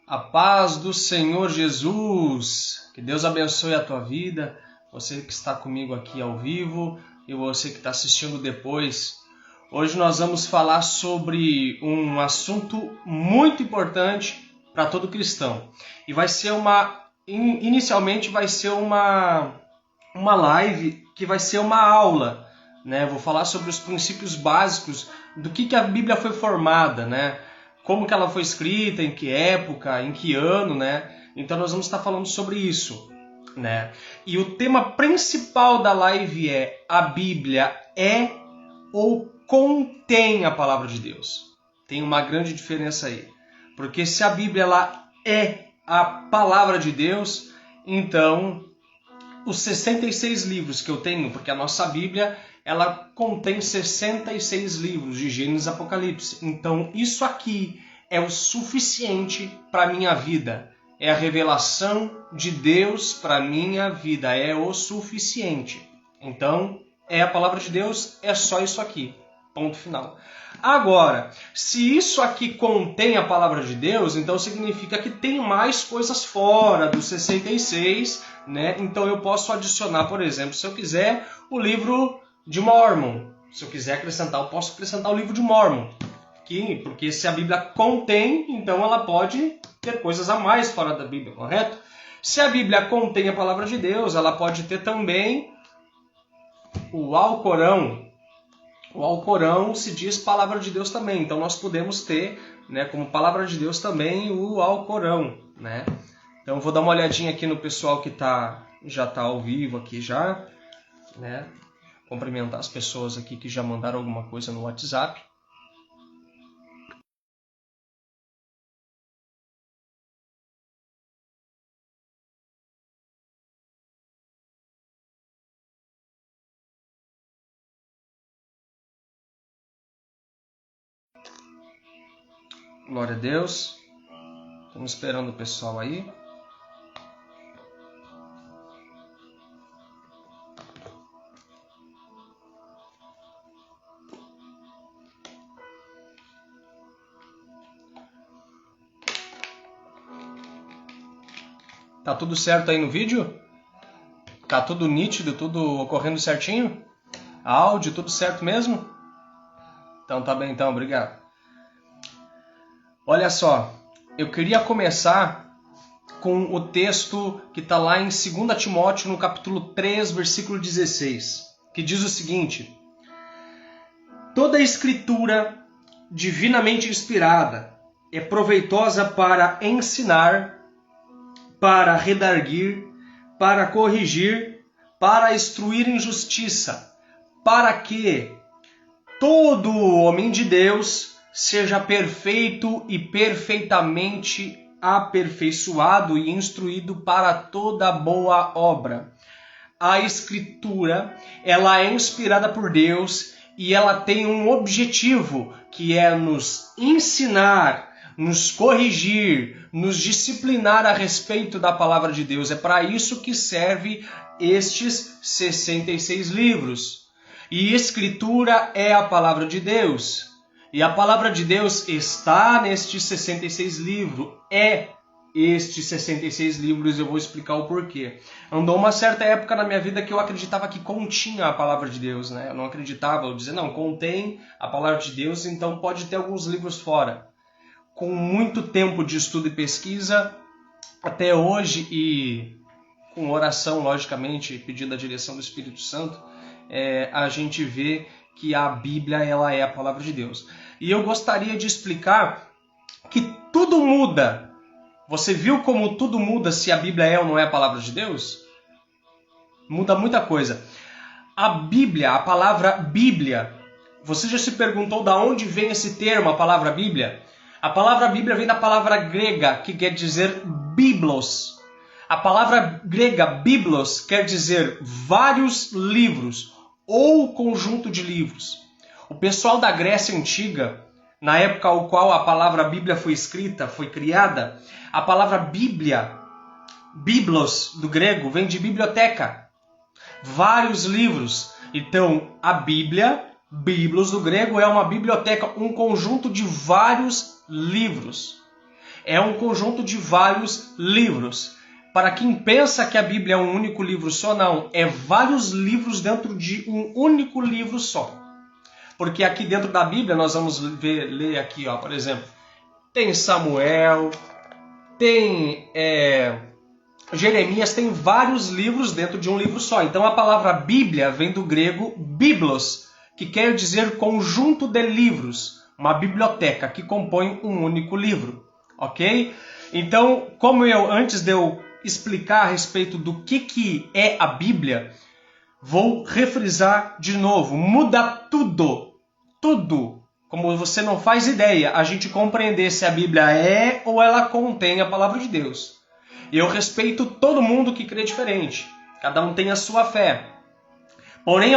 A paz do Senhor Jesus, que Deus abençoe a tua vida, você que está comigo aqui ao vivo e você que está assistindo depois. Hoje nós vamos falar sobre um assunto muito importante para todo cristão. E vai ser inicialmente vai ser uma live que vai ser uma aula, né? Vou falar sobre os princípios básicos do que a Bíblia foi formada, né? Como que ela foi escrita, em que época, em que ano, né? Então nós vamos estar falando sobre isso, né? E o tema principal da live é: a Bíblia é ou contém a palavra de Deus? Tem uma grande diferença aí. Porque se a Bíblia ela é a palavra de Deus, então os 66 livros que eu tenho, porque a nossa Bíblia ela contém 66 livros de Gênesis e Apocalipse. Então isso aqui é o suficiente para a minha vida. É a revelação de Deus para a minha vida. É o suficiente. Então é a palavra de Deus, é só isso aqui. Ponto final. Agora, se isso aqui contém a palavra de Deus, então significa que tem mais coisas fora dos 66, né? Então eu posso adicionar, por exemplo, se eu quiser, o livro de Mormon. Se eu quiser acrescentar, eu posso acrescentar o livro de Mormon. Porque se a Bíblia contém, então ela pode ter coisas a mais fora da Bíblia, correto? Se a Bíblia contém a palavra de Deus, ela pode ter também o Alcorão. O Alcorão se diz palavra de Deus também, então nós podemos ter, né, como palavra de Deus também o Alcorão, né? Então vou dar uma olhadinha aqui no pessoal que já está ao vivo aqui já, né? Cumprimentar as pessoas aqui que já mandaram alguma coisa no WhatsApp. Glória a Deus. Estamos esperando o pessoal aí. Tá tudo certo aí no vídeo? Tá tudo nítido, tudo ocorrendo certinho? Áudio, tudo certo mesmo? Então tá bem então, obrigado. Olha só, eu queria começar com o texto que está lá em 2 Timóteo, no capítulo 3, versículo 16, que diz o seguinte: toda a escritura divinamente inspirada é proveitosa para ensinar, para redarguir, para corrigir, para instruir em justiça, para que todo homem de Deus seja perfeito e perfeitamente aperfeiçoado e instruído para toda boa obra. A Escritura, ela é inspirada por Deus e ela tem um objetivo, que é nos ensinar, nos corrigir, nos disciplinar a respeito da palavra de Deus. É para isso que serve estes 66 livros. E Escritura é a palavra de Deus. E a palavra de Deus está nestes 66 livros. Estes 66 livros, eu vou explicar o porquê. Andou uma certa época na minha vida que eu acreditava que continha a palavra de Deus, né? Eu não acreditava, eu dizia, não, contém a palavra de Deus, então pode ter alguns livros fora. Com muito tempo de estudo e pesquisa, até hoje, e com oração, logicamente, pedindo a direção do Espírito Santo, a gente vê que a Bíblia ela é a palavra de Deus. E eu gostaria de explicar que tudo muda. Você viu como tudo muda se a Bíblia é ou não é a palavra de Deus? Muda muita coisa. A Bíblia, a palavra Bíblia, você já se perguntou de onde vem esse termo, a palavra Bíblia? A palavra Bíblia vem da palavra grega, que quer dizer biblos. A palavra grega biblos quer dizer vários livros ou conjunto de livros. O pessoal da Grécia Antiga, na época ao qual a palavra Bíblia foi escrita, foi criada, a palavra Bíblia, biblos do grego, vem de biblioteca. Vários livros. Então, a Bíblia, biblos do grego, é uma biblioteca, um conjunto de vários livros. É um conjunto de vários livros. Para quem pensa que a Bíblia é um único livro só, não. É vários livros dentro de um único livro só. Porque aqui dentro da Bíblia, nós vamos ler aqui, ó, por exemplo, tem Samuel, tem Jeremias, tem vários livros dentro de um livro só. Então a palavra Bíblia vem do grego biblos, que quer dizer conjunto de livros, uma biblioteca que compõe um único livro, ok? Então, antes de eu explicar a respeito do que é a Bíblia, vou refrisar de novo, muda tudo, como você não faz ideia, a gente compreender se a Bíblia é ou ela contém a palavra de Deus. Eu respeito todo mundo que crê diferente, cada um tem a sua fé. Porém,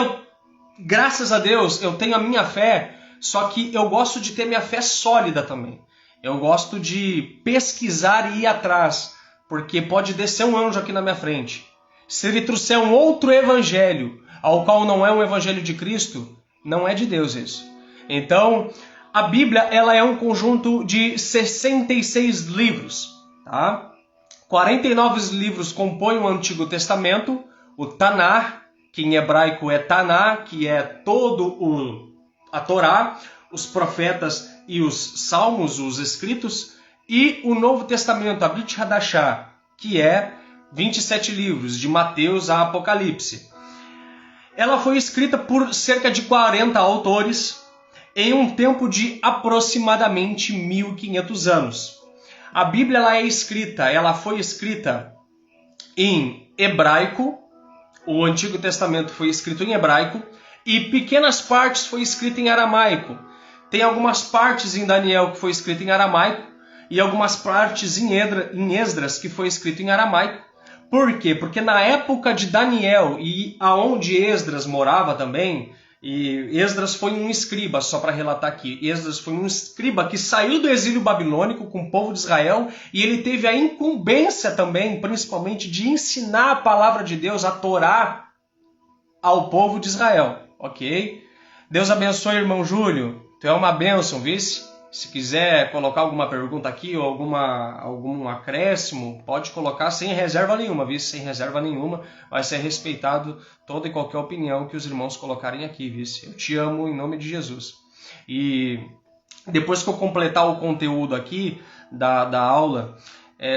graças a Deus, eu tenho a minha fé, só que eu gosto de ter minha fé sólida também. Eu gosto de pesquisar e ir atrás, porque pode descer um anjo aqui na minha frente. Se ele trouxer um outro evangelho, ao qual não é um evangelho de Cristo, não é de Deus isso. Então, a Bíblia ela é um conjunto de 66 livros. Tá? 49 livros compõem o Antigo Testamento, o Tanar, que em hebraico é Taná, que é todo a Torá, os profetas e os salmos, os escritos, e o Novo Testamento, a Brit Hadashah, que é 27 livros, de Mateus a Apocalipse. Ela foi escrita por cerca de 40 autores em um tempo de aproximadamente 1500 anos. A Bíblia ela foi escrita em hebraico, o Antigo Testamento foi escrito em hebraico, e pequenas partes foi escrito em aramaico. Tem algumas partes em Daniel que foi escrito em aramaico, e algumas partes em Esdras que foi escrito em aramaico. Por quê? Porque na época de Daniel e aonde Esdras morava também, e Esdras foi um escriba, só para relatar aqui, Esdras foi um escriba que saiu do exílio babilônico com o povo de Israel e ele teve a incumbência também, principalmente, de ensinar a palavra de Deus, a Torá, ao povo de Israel, ok? Deus abençoe, irmão Júlio, tu é uma bênção, vice? Se quiser colocar alguma pergunta aqui ou algum acréscimo, pode colocar sem reserva nenhuma, vice? Sem reserva nenhuma, vai ser respeitado toda e qualquer opinião que os irmãos colocarem aqui, vice? Eu te amo em nome de Jesus. E depois que eu completar o conteúdo aqui da aula,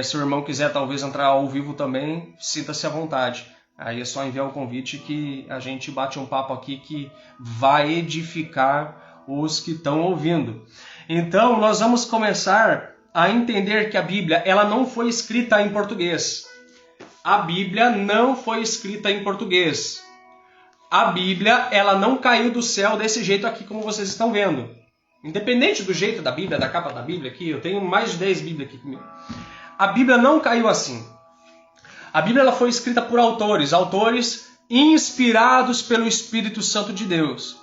se o irmão quiser talvez entrar ao vivo também, sinta-se à vontade. Aí é só enviar o convite que a gente bate um papo aqui que vai edificar os que estão ouvindo. Então, nós vamos começar a entender que a Bíblia ela não foi escrita em português. A Bíblia não foi escrita em português. A Bíblia ela não caiu do céu desse jeito aqui como vocês estão vendo. Independente do jeito da Bíblia, da capa da Bíblia aqui, eu tenho mais de 10 Bíblias aqui comigo. A Bíblia não caiu assim. A Bíblia ela foi escrita por autores inspirados pelo Espírito Santo de Deus.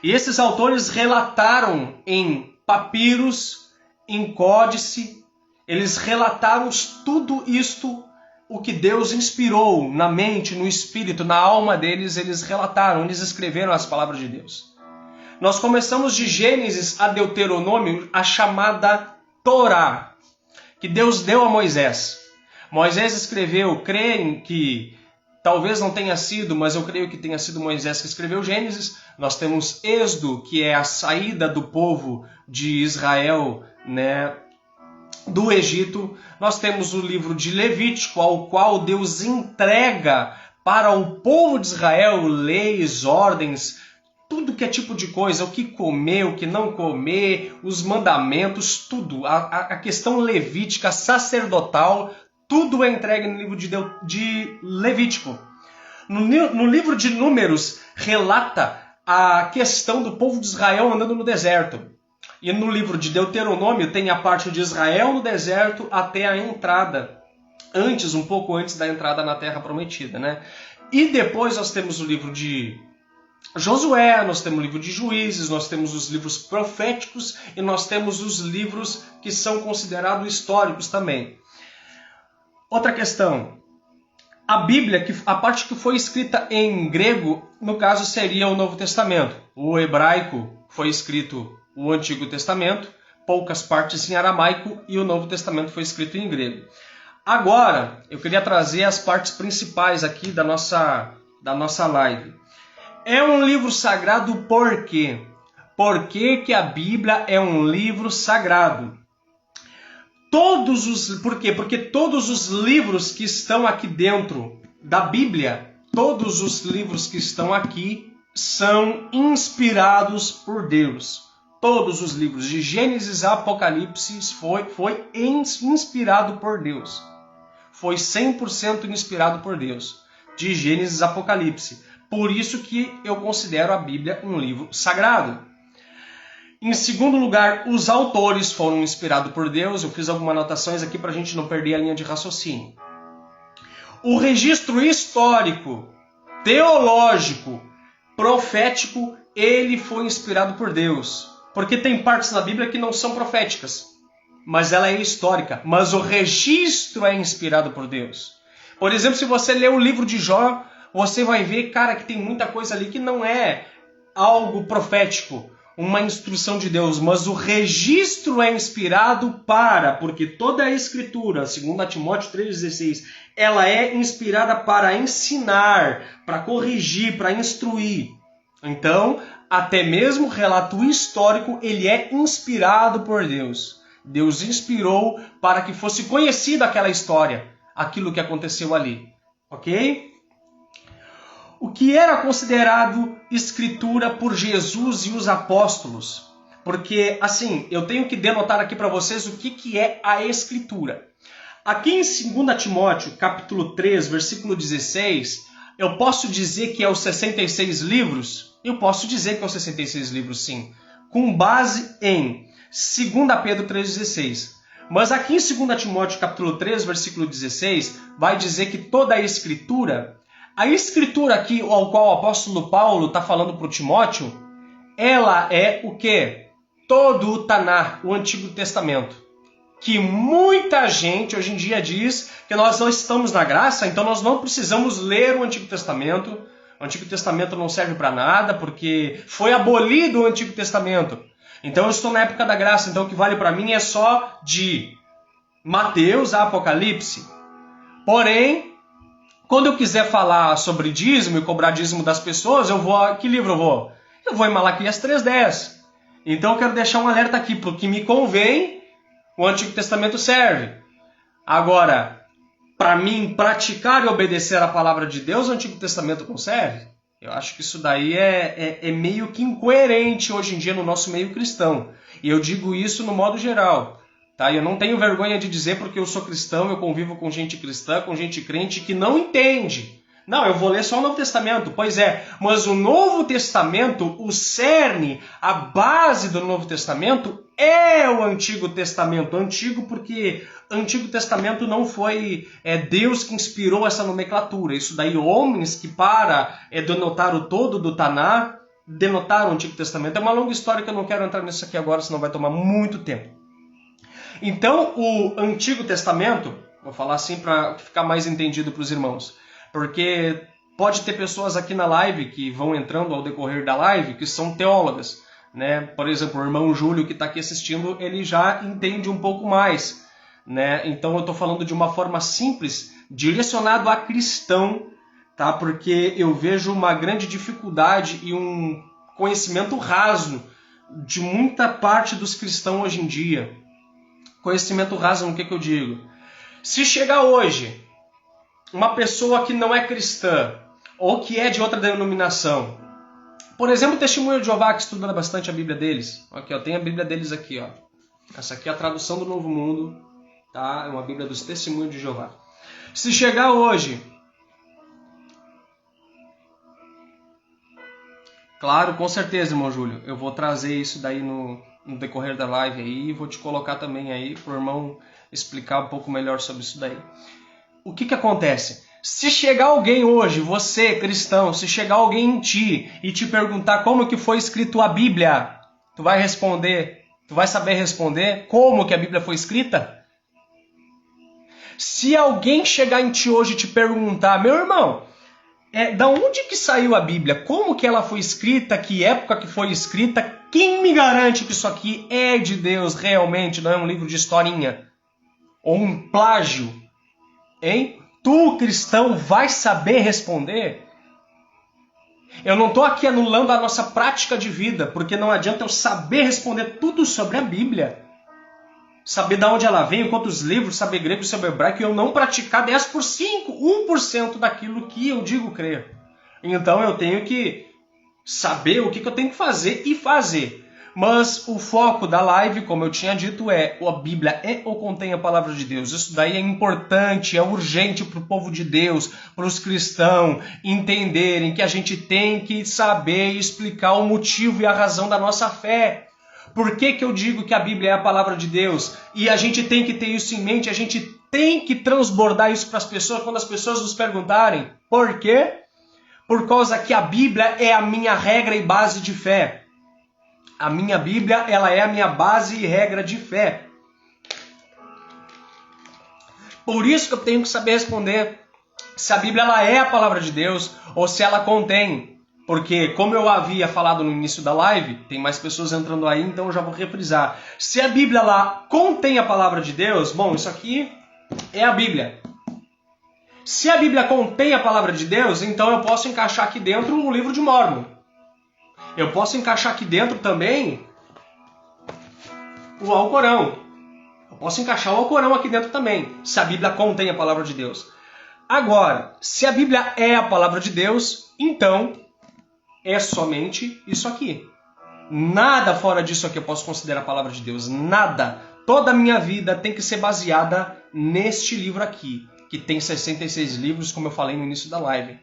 E esses autores relataram em papiros, em códice, eles relataram tudo isto, o que Deus inspirou na mente, no espírito, na alma deles, eles relataram, eles escreveram as palavras de Deus. Nós começamos de Gênesis a Deuteronômio, a chamada Torá, que Deus deu a Moisés. Moisés escreveu, creem que talvez não tenha sido, mas eu creio que tenha sido Moisés que escreveu Gênesis. Nós temos Êxodo, que é a saída do povo de Israel, né, do Egito. Nós temos o livro de Levítico, ao qual Deus entrega para o povo de Israel leis, ordens, tudo que é tipo de coisa, o que comer, o que não comer, os mandamentos, tudo. A questão levítica, sacerdotal, tudo é entregue no livro de Levítico. No livro de Números, relata a questão do povo de Israel andando no deserto. E no livro de Deuteronômio tem a parte de Israel no deserto até a entrada. Um pouco antes da entrada na Terra Prometida, né? E depois nós temos o livro de Josué, nós temos o livro de Juízes, nós temos os livros proféticos e nós temos os livros que são considerados históricos também. Outra questão, a Bíblia, a parte que foi escrita em grego, no caso seria o Novo Testamento. O hebraico foi escrito o Antigo Testamento, poucas partes em aramaico e o Novo Testamento foi escrito em grego. Agora, eu queria trazer as partes principais aqui da nossa live. É um livro sagrado por quê? Por que a Bíblia é um livro sagrado? Por quê? Porque todos os livros que estão aqui dentro da Bíblia, todos os livros que estão aqui são inspirados por Deus. Todos os livros de Gênesis a Apocalipse foi inspirado por Deus. Foi 100% inspirado por Deus. De Gênesis a Apocalipse. Por isso que eu considero a Bíblia um livro sagrado. Em segundo lugar, os autores foram inspirados por Deus. Eu fiz algumas anotações aqui para a gente não perder a linha de raciocínio. O registro histórico, teológico, profético, ele foi inspirado por Deus. Porque tem partes na Bíblia que não são proféticas, mas ela é histórica. Mas o registro é inspirado por Deus. Por exemplo, se você ler o livro de Jó, você vai ver, cara, que tem muita coisa ali que não é algo profético, uma instrução de Deus, mas o registro é inspirado porque toda a Escritura, segundo Timóteo 3,16, ela é inspirada para ensinar, para corrigir, para instruir. Então, até mesmo o relato histórico, ele é inspirado por Deus. Deus inspirou para que fosse conhecida aquela história, aquilo que aconteceu ali. Ok? O que era considerado escritura por Jesus e os apóstolos? Porque, assim, eu tenho que denotar aqui para vocês o que é a escritura. Aqui em 2 Timóteo, capítulo 3, versículo 16, eu posso dizer que é os 66 livros? Eu posso dizer que é os 66 livros, sim. Com base em 2 Pedro 3,16. Mas aqui em 2 Timóteo, capítulo 3, versículo 16, vai dizer que toda a escritura... A escritura aqui, ao qual o apóstolo Paulo está falando para o Timóteo, ela é o quê? Todo o Taná, o Antigo Testamento. Que muita gente hoje em dia diz que nós não estamos na graça, então nós não precisamos ler o Antigo Testamento. O Antigo Testamento não serve para nada, porque foi abolido o Antigo Testamento. Então eu estou na época da graça, então o que vale para mim é só de Mateus a Apocalipse. Porém, quando eu quiser falar sobre dízimo e cobrar dízimo das pessoas, eu vou... Que livro eu vou? Eu vou em Malaquias 3,10. Então eu quero deixar um alerta aqui, para o que me convém, o Antigo Testamento serve. Agora, para mim praticar e obedecer a palavra de Deus, o Antigo Testamento não serve? Eu acho que isso daí é meio que incoerente hoje em dia no nosso meio cristão. E eu digo isso no modo geral. Tá? Eu não tenho vergonha de dizer porque eu sou cristão, eu convivo com gente cristã, com gente crente que não entende. Não, eu vou ler só o Novo Testamento. Pois é, mas o Novo Testamento, o cerne, a base do Novo Testamento é o Antigo Testamento. Antigo porque Antigo Testamento não foi Deus que inspirou essa nomenclatura. Isso daí homens que para denotar o todo do Taná, denotaram o Antigo Testamento. É uma longa história que eu não quero entrar nisso aqui agora, senão vai tomar muito tempo. Então, o Antigo Testamento, vou falar assim para ficar mais entendido para os irmãos, porque pode ter pessoas aqui na live que vão entrando ao decorrer da live que são teólogas, né? Por exemplo, o irmão Júlio que está aqui assistindo, ele já entende um pouco mais, né? Então eu estou falando de uma forma simples, direcionado a cristão, tá? Porque eu vejo uma grande dificuldade e um conhecimento raso de muita parte dos cristãos hoje em dia. Conhecimento raso, no que eu digo? Se chegar hoje uma pessoa que não é cristã ou que é de outra denominação, por exemplo, o Testemunho de Jeová, que estuda bastante a Bíblia deles. Aqui, ó, tem a Bíblia deles aqui. Ó. Essa aqui é a tradução do Novo Mundo. Tá? É uma Bíblia dos Testemunhos de Jeová. Se chegar hoje... Claro, com certeza, irmão Júlio. Eu vou trazer isso daí no decorrer da live aí e vou te colocar também aí para o irmão explicar um pouco melhor sobre isso daí. O que acontece? Se chegar alguém hoje, você cristão, se chegar alguém em ti e te perguntar como que foi escrito a Bíblia, tu vai responder, tu vai saber responder como que a Bíblia foi escrita? Se alguém chegar em ti hoje e te perguntar, meu irmão, Da onde que saiu a Bíblia? Como que ela foi escrita? Que época que foi escrita? Quem me garante que isso aqui é de Deus realmente, não é um livro de historinha? Ou um plágio? Hein? Tu, cristão, vai saber responder? Eu não estou aqui anulando a nossa prática de vida, porque não adianta eu saber responder tudo sobre a Bíblia. Saber de onde ela vem, quantos livros, saber grego, saber hebraico, e eu não praticar 10 por 5, 1% daquilo que eu digo crer. Então eu tenho que saber o que eu tenho que fazer e fazer. Mas o foco da live, como eu tinha dito, a Bíblia é ou contém a palavra de Deus. Isso daí é importante, é urgente para o povo de Deus, para os cristãos entenderem que a gente tem que saber explicar o motivo e a razão da nossa fé. Por que eu digo que a Bíblia é a palavra de Deus? E a gente tem que ter isso em mente, a gente tem que transbordar isso para as pessoas quando as pessoas nos perguntarem. Por quê? Por causa que a Bíblia é a minha regra e base de fé. A minha Bíblia, ela é a minha base e regra de fé. Por isso que eu tenho que saber responder se a Bíblia ela é a palavra de Deus ou se ela contém. Porque, como eu havia falado no início da live, tem mais pessoas entrando aí, então eu já vou refrisar. Se a Bíblia ela contém a palavra de Deus, bom, isso aqui é a Bíblia. Se a Bíblia contém a palavra de Deus, então eu posso encaixar aqui dentro o livro de Mórmon. Eu posso encaixar aqui dentro também o Alcorão. Eu posso encaixar o Alcorão aqui dentro também, se a Bíblia contém a palavra de Deus. Agora, se a Bíblia é a palavra de Deus, então é somente isso aqui. Nada fora disso aqui eu posso considerar a palavra de Deus. Nada. Toda a minha vida tem que ser baseada neste livro aqui, que tem 66 livros, como eu falei no início da live.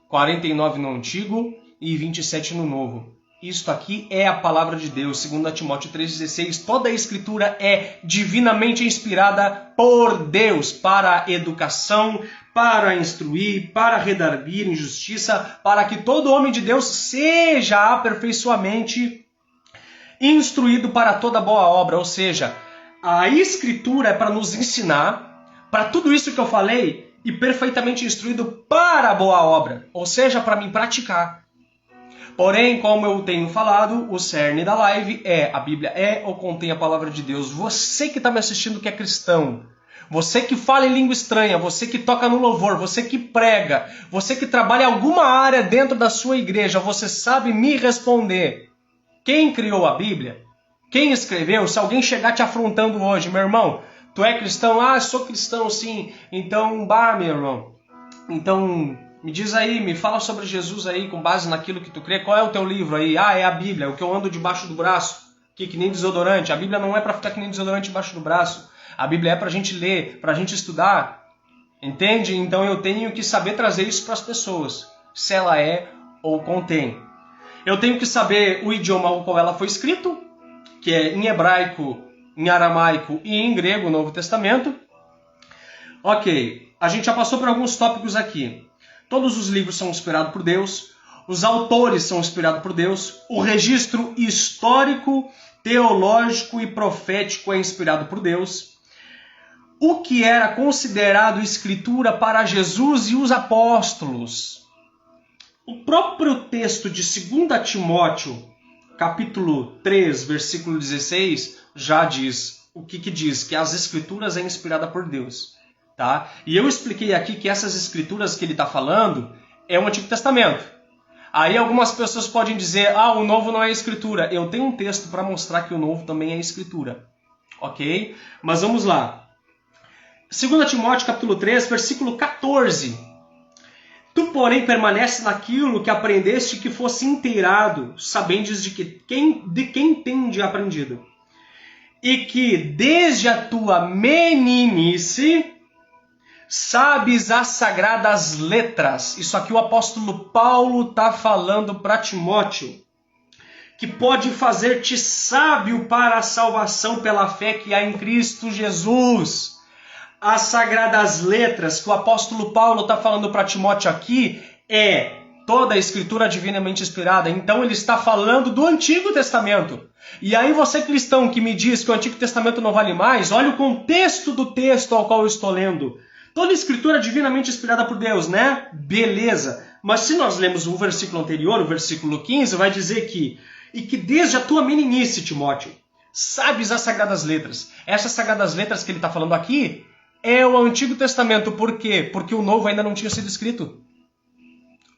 49 no Antigo e 27 no Novo. Isto aqui é a palavra de Deus, 2 Timóteo 3,16. Toda a Escritura é divinamente inspirada por Deus para a educação, para instruir, para redarguir em justiça, para que todo homem de Deus seja aperfeiçoamente instruído para toda boa obra. Ou seja, a Escritura é para nos ensinar, para tudo isso que eu falei, e perfeitamente instruído para a boa obra, ou seja, para mim praticar. Porém, como eu tenho falado, o cerne da live a Bíblia é ou contém a palavra de Deus. Você que está me assistindo que é cristão, você que fala em língua estranha, você que toca no louvor, você que prega, você que trabalha em alguma área dentro da sua igreja, você sabe me responder. Quem criou a Bíblia? Quem escreveu? Se alguém chegar te afrontando hoje, meu irmão, tu é cristão? Ah, sou cristão sim. Então, meu irmão. Então, me diz aí, me fala sobre Jesus aí, com base naquilo que tu crê. Qual é o teu livro aí? Ah, é a Bíblia, o que eu ando debaixo do braço. Que nem desodorante. A Bíblia não é para ficar que nem desodorante debaixo do braço. A Bíblia é para a gente ler, para a gente estudar. Entende? Então eu tenho que saber trazer isso para as pessoas. Se ela é ou contém. Eu tenho que saber o idioma ao qual ela foi escrito, que é em hebraico, em aramaico e em grego, o Novo Testamento. Ok, a gente já passou por alguns tópicos aqui. Todos os livros são inspirados por Deus, os autores são inspirados por Deus, o registro histórico, teológico e profético é inspirado por Deus. O que era considerado escritura para Jesus e os apóstolos. O próprio texto de 2 Timóteo, capítulo 3, versículo 16, já diz o que diz, que as escrituras é inspirada por Deus. Tá? E eu expliquei aqui que essas escrituras que ele está falando é o Antigo Testamento. Aí algumas pessoas podem dizer, o Novo não é escritura. Eu tenho um texto para mostrar que o Novo também é escritura. Ok? Mas vamos lá. 2 Timóteo capítulo 3, versículo 14. Tu, porém, permanece naquilo que aprendeste, que fosse inteirado, sabendes de quem tende aprendido. E que desde a tua meninice sabes as sagradas letras. Isso aqui o apóstolo Paulo está falando para Timóteo. Que pode fazer-te sábio para a salvação pela fé que há em Cristo Jesus. As sagradas letras que o apóstolo Paulo está falando para Timóteo aqui é toda a escritura divinamente inspirada. Então ele está falando do Antigo Testamento. E aí você cristão que me diz que o Antigo Testamento não vale mais, olha o contexto do texto ao qual eu estou lendo. Toda a escritura divinamente inspirada por Deus, né? Beleza. Mas se nós lemos o versículo anterior, o versículo 15, vai dizer que e que desde a tua meninice, Timóteo, sabes as Sagradas Letras. Essas Sagradas Letras que ele está falando aqui é o Antigo Testamento. Por quê? Porque o Novo ainda não tinha sido escrito.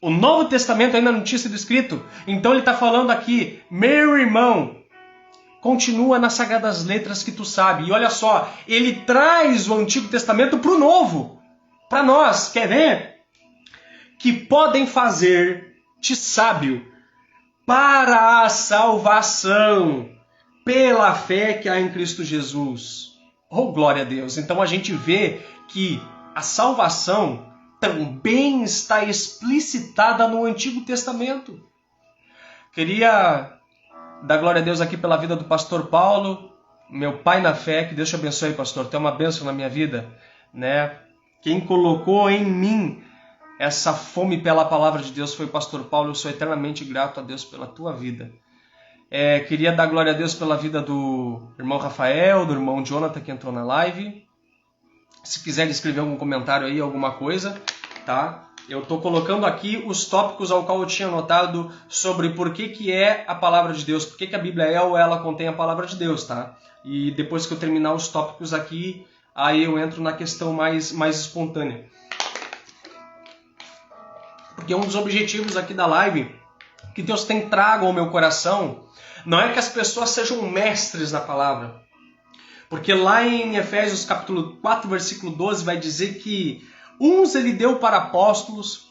O Novo Testamento ainda não tinha sido escrito. Então ele está falando aqui, meu irmão, continua nas Sagradas Letras que tu sabe. E olha só, ele traz o Antigo Testamento para o Novo. Para nós, quer ver? Que podem fazer-te sábio para a salvação pela fé que há em Cristo Jesus. Oh, glória a Deus! Então a gente vê que a salvação também está explicitada no Antigo Testamento. Queria dar glória a Deus aqui pela vida do pastor Paulo, meu pai na fé, que Deus te abençoe, pastor. Tem uma bênção na minha vida, né? Quem colocou em mim essa fome pela palavra de Deus foi o pastor Paulo. Eu sou eternamente grato a Deus pela tua vida. Queria dar glória a Deus pela vida do irmão Rafael, do irmão Jonathan que entrou na live. Se quiser escrever algum comentário aí, alguma coisa, tá? Eu estou colocando aqui os tópicos ao qual eu tinha anotado sobre por que é a palavra de Deus, por que a Bíblia é ou ela contém a palavra de Deus, tá? E depois que eu terminar os tópicos aqui, aí eu entro na questão mais espontânea. Porque um dos objetivos aqui da live que Deus tem trago ao meu coração não é que as pessoas sejam mestres na palavra. Porque lá em Efésios capítulo 4, versículo 12, vai dizer que uns ele deu para apóstolos,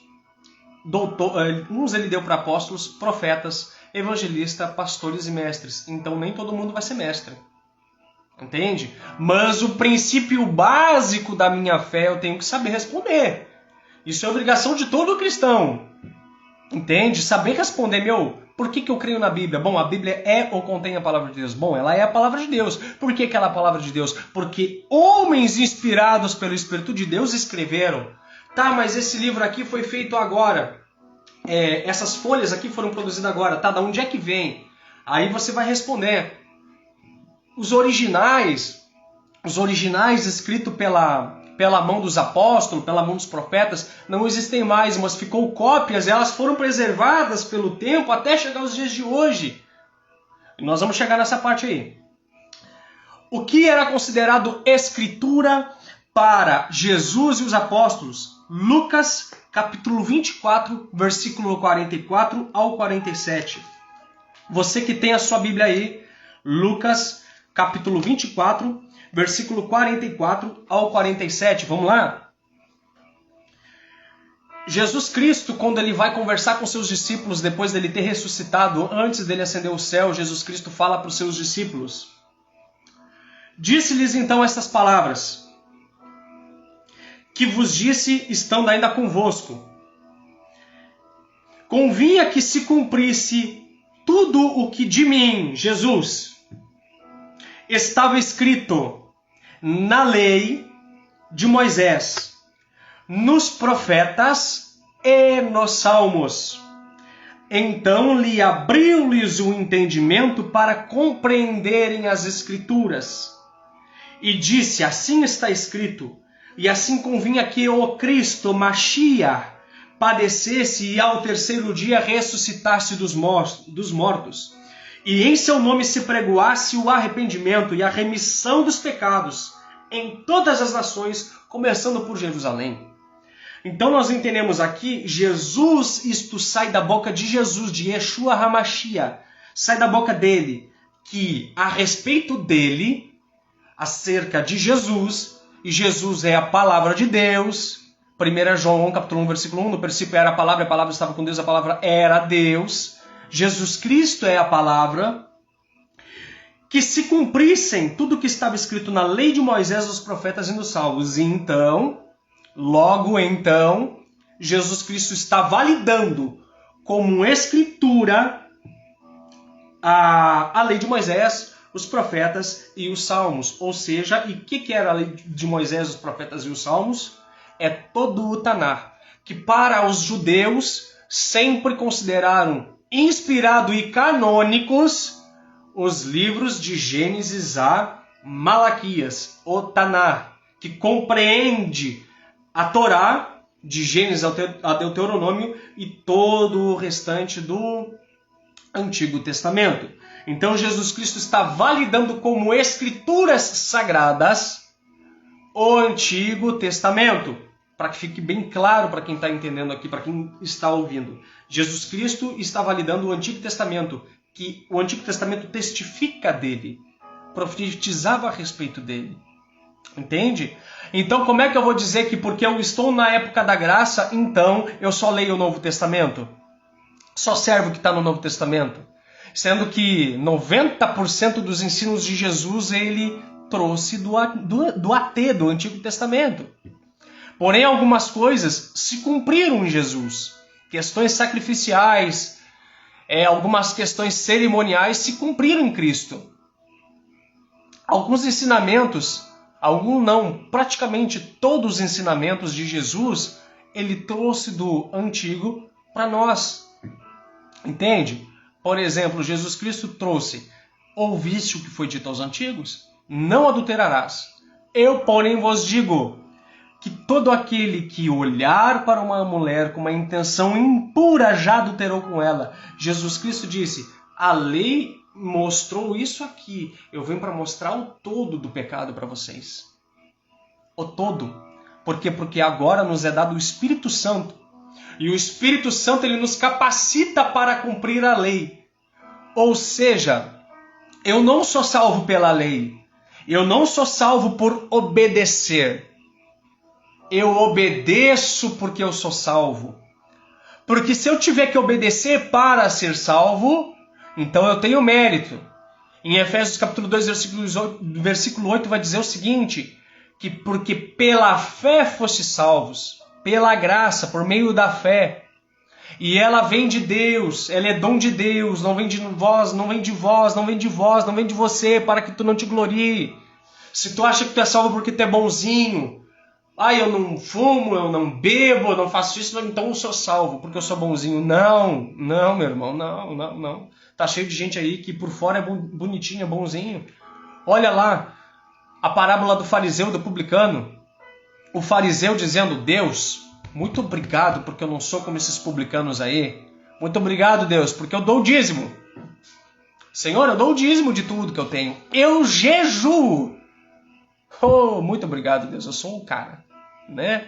profetas, evangelistas, pastores e mestres. Então nem todo mundo vai ser mestre. Entende? Mas o princípio básico da minha fé eu tenho que saber responder. Isso é obrigação de todo cristão. Entende? Saber responder, por que eu creio na Bíblia? Bom, a Bíblia é ou contém a palavra de Deus? Bom, ela é a palavra de Deus. Por que ela é a palavra de Deus? Porque homens inspirados pelo Espírito de Deus escreveram. Tá, mas esse livro aqui foi feito agora. Essas folhas aqui foram produzidas agora. Tá, da onde é que vem? Aí você vai responder. Os originais escritos pela mão dos apóstolos, pela mão dos profetas, não existem mais, mas ficou cópias, elas foram preservadas pelo tempo até chegar aos dias de hoje. E nós vamos chegar nessa parte aí. O que era considerado escritura para Jesus e os apóstolos? Lucas, capítulo 24, versículo 44 ao 47. Você que tem a sua Bíblia aí, Lucas, capítulo 24, versículo 44 ao 47. Vamos lá? Jesus Cristo, quando ele vai conversar com seus discípulos, depois dele ter ressuscitado, antes dele ascender ao céu, Jesus Cristo fala para os seus discípulos. Disse-lhes então estas palavras, que vos disse estando ainda convosco. Convinha que se cumprisse tudo o que de mim, Jesus, estava escrito na lei de Moisés, nos profetas e nos salmos. Então lhe abriu-lhes o entendimento para compreenderem as Escrituras. E disse, assim está escrito, e assim convinha que o Cristo, Mashiach, padecesse e ao terceiro dia ressuscitasse dos mortos. E em seu nome se pregoasse o arrependimento e a remissão dos pecados em todas as nações, começando por Jerusalém. Então nós entendemos aqui, Jesus, isto sai da boca de Jesus, de Yeshua HaMashiach, sai da boca dele, que a respeito dele, acerca de Jesus, e Jesus é a palavra de Deus, 1 João capítulo 1, versículo 1, no princípio era a palavra estava com Deus, a palavra era Deus, Jesus Cristo é a palavra, que se cumprissem tudo o que estava escrito na lei de Moisés, dos profetas e nos salmos. E então, logo então, Jesus Cristo está validando como escritura a lei de Moisés, os profetas e os salmos. Ou seja, e o que era a lei de Moisés, os profetas e os salmos? É todo o Taná, que para os judeus sempre consideraram inspirado e canônicos os livros de Gênesis a Malaquias, o Taná, que compreende a Torá de Gênesis a Deuteronômio e todo o restante do Antigo Testamento. Então Jesus Cristo está validando como escrituras sagradas o Antigo Testamento. Para que fique bem claro para quem está entendendo aqui, para quem está ouvindo. Jesus Cristo está validando o Antigo Testamento, que o Antigo Testamento testifica dele, profetizava a respeito dele. Entende? Então como é que eu vou dizer que porque eu estou na época da graça, então eu só leio o Novo Testamento? Só serve o que está no Novo Testamento? Sendo que 90% dos ensinos de Jesus ele trouxe do AT, do Antigo Testamento. Porém, algumas coisas se cumpriram em Jesus. Questões sacrificiais, algumas questões cerimoniais se cumpriram em Cristo. Alguns ensinamentos, alguns não, praticamente todos os ensinamentos de Jesus, ele trouxe do Antigo para nós. Entende? Por exemplo, Jesus Cristo trouxe: ouviste o que foi dito aos antigos? Não adulterarás. Eu, porém, vos digo que todo aquele que olhar para uma mulher com uma intenção impura já adulterou com ela. Jesus Cristo disse: a lei mostrou isso aqui. Eu venho para mostrar o todo do pecado para vocês. O todo. Por quê? Porque agora nos é dado o Espírito Santo. E o Espírito Santo ele nos capacita para cumprir a lei. Ou seja, eu não sou salvo pela lei. Eu não sou salvo por obedecer. Eu obedeço porque eu sou salvo. Porque se eu tiver que obedecer para ser salvo, então eu tenho mérito. Em Efésios capítulo 2, versículo 8 vai dizer o seguinte, que porque pela fé foste salvos, pela graça, por meio da fé. E ela vem de Deus, ela é dom de Deus, não vem de vós, não vem de vós, não vem de vós, não vem de você, para que tu não te glorie. Se tu acha que tu é salvo porque tu é bonzinho, eu não fumo, eu não bebo, eu não faço isso, então eu sou salvo, porque eu sou bonzinho. Não, meu irmão, não. Tá cheio de gente aí que por fora é bonitinho, é bonzinho. Olha lá, a parábola do fariseu e do publicano. O fariseu dizendo: Deus, muito obrigado porque eu não sou como esses publicanos aí. Muito obrigado, Deus, porque eu dou o dízimo. Senhor, eu dou o dízimo de tudo que eu tenho. Eu jejuo. Oh, muito obrigado, Deus, eu sou um cara, né?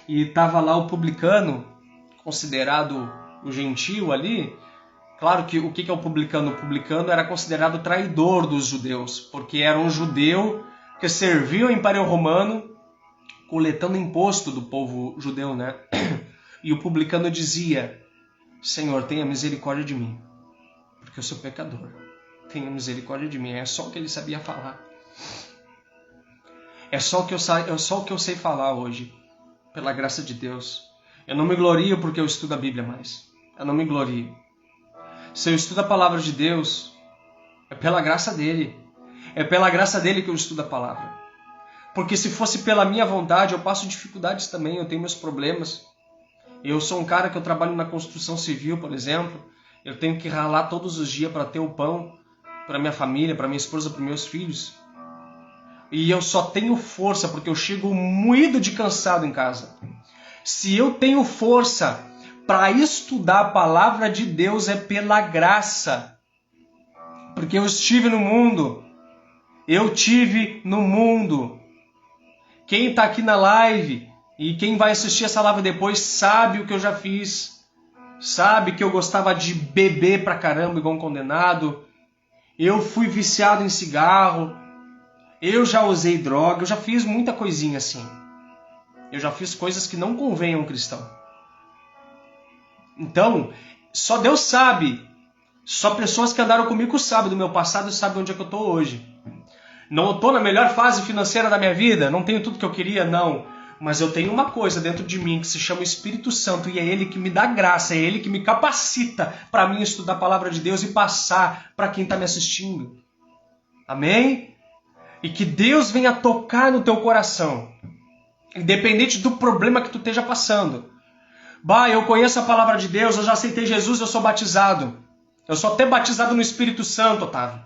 E estava lá o publicano, considerado o gentio ali. Claro que o que é o publicano? O publicano era considerado traidor dos judeus, porque era um judeu que servia ao Império Romano, coletando imposto do povo judeu, né? E o publicano dizia: Senhor, tenha misericórdia de mim, porque eu sou pecador. Tenha misericórdia de mim. É só o que ele sabia falar. É só o que eu sei falar hoje, pela graça de Deus. Eu não me glorio porque eu estudo a Bíblia mais. Eu não me glorio. Se eu estudo a palavra de Deus, é pela graça dele. É pela graça dele que eu estudo a palavra. Porque se fosse pela minha vontade, eu passo dificuldades também, eu tenho meus problemas. Eu sou um cara que eu trabalho na construção civil, por exemplo. Eu tenho que ralar todos os dias para ter o pão para minha família, para minha esposa, para meus filhos. E eu só tenho força porque eu chego moído de cansado em casa. Se eu tenho força para estudar a palavra de Deus, é pela graça. Porque eu estive no mundo. Eu tive no mundo. Quem está aqui na live e quem vai assistir essa live depois sabe o que eu já fiz. Sabe que eu gostava de beber pra caramba igual um condenado. Eu fui viciado em cigarro. Eu já usei droga, eu já fiz muita coisinha assim. Eu já fiz coisas que não convêm a um cristão. Então, só Deus sabe. Só pessoas que andaram comigo sabem do meu passado e sabem onde é que eu estou hoje. Não estou na melhor fase financeira da minha vida, não tenho tudo que eu queria, não. Mas eu tenho uma coisa dentro de mim que se chama Espírito Santo e é Ele que me dá graça, é Ele que me capacita para mim estudar a palavra de Deus e passar para quem está me assistindo. Amém? E que Deus venha tocar no teu coração, independente do problema que tu esteja passando. Eu conheço a palavra de Deus, eu já aceitei Jesus, eu sou batizado. Eu sou até batizado no Espírito Santo, Otávio.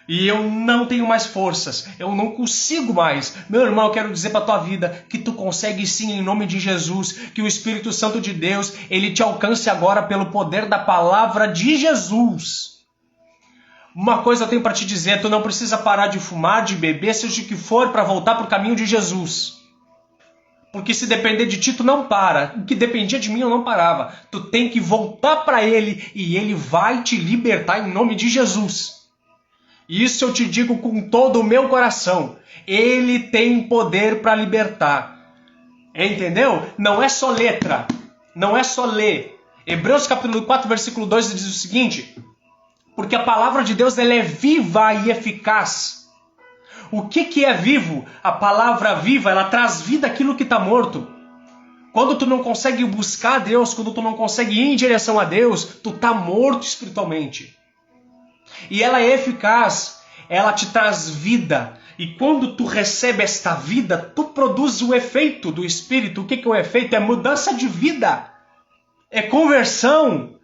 E eu não tenho mais forças, eu não consigo mais. Meu irmão, eu quero dizer para tua vida que tu consegue sim, em nome de Jesus, que o Espírito Santo de Deus, ele te alcance agora pelo poder da palavra de Jesus. Uma coisa eu tenho para te dizer, tu não precisa parar de fumar, de beber, seja o que for, para voltar para o caminho de Jesus. Porque se depender de ti, tu não para. O que dependia de mim, eu não parava. Tu tem que voltar para Ele e Ele vai te libertar em nome de Jesus. Isso eu te digo com todo o meu coração. Ele tem poder para libertar. Entendeu? Não é só letra. Não é só ler. Hebreus capítulo 4, versículo 2 diz o seguinte: porque a palavra de Deus ela é viva e eficaz. O que é vivo? A palavra viva, ela traz vida àquilo que está morto. Quando tu não consegue buscar a Deus, quando tu não consegue ir em direção a Deus, tu está morto espiritualmente. E ela é eficaz, ela te traz vida. E quando tu recebe esta vida, tu produz o efeito do Espírito. O que é o efeito? É mudança de vida. É conversão.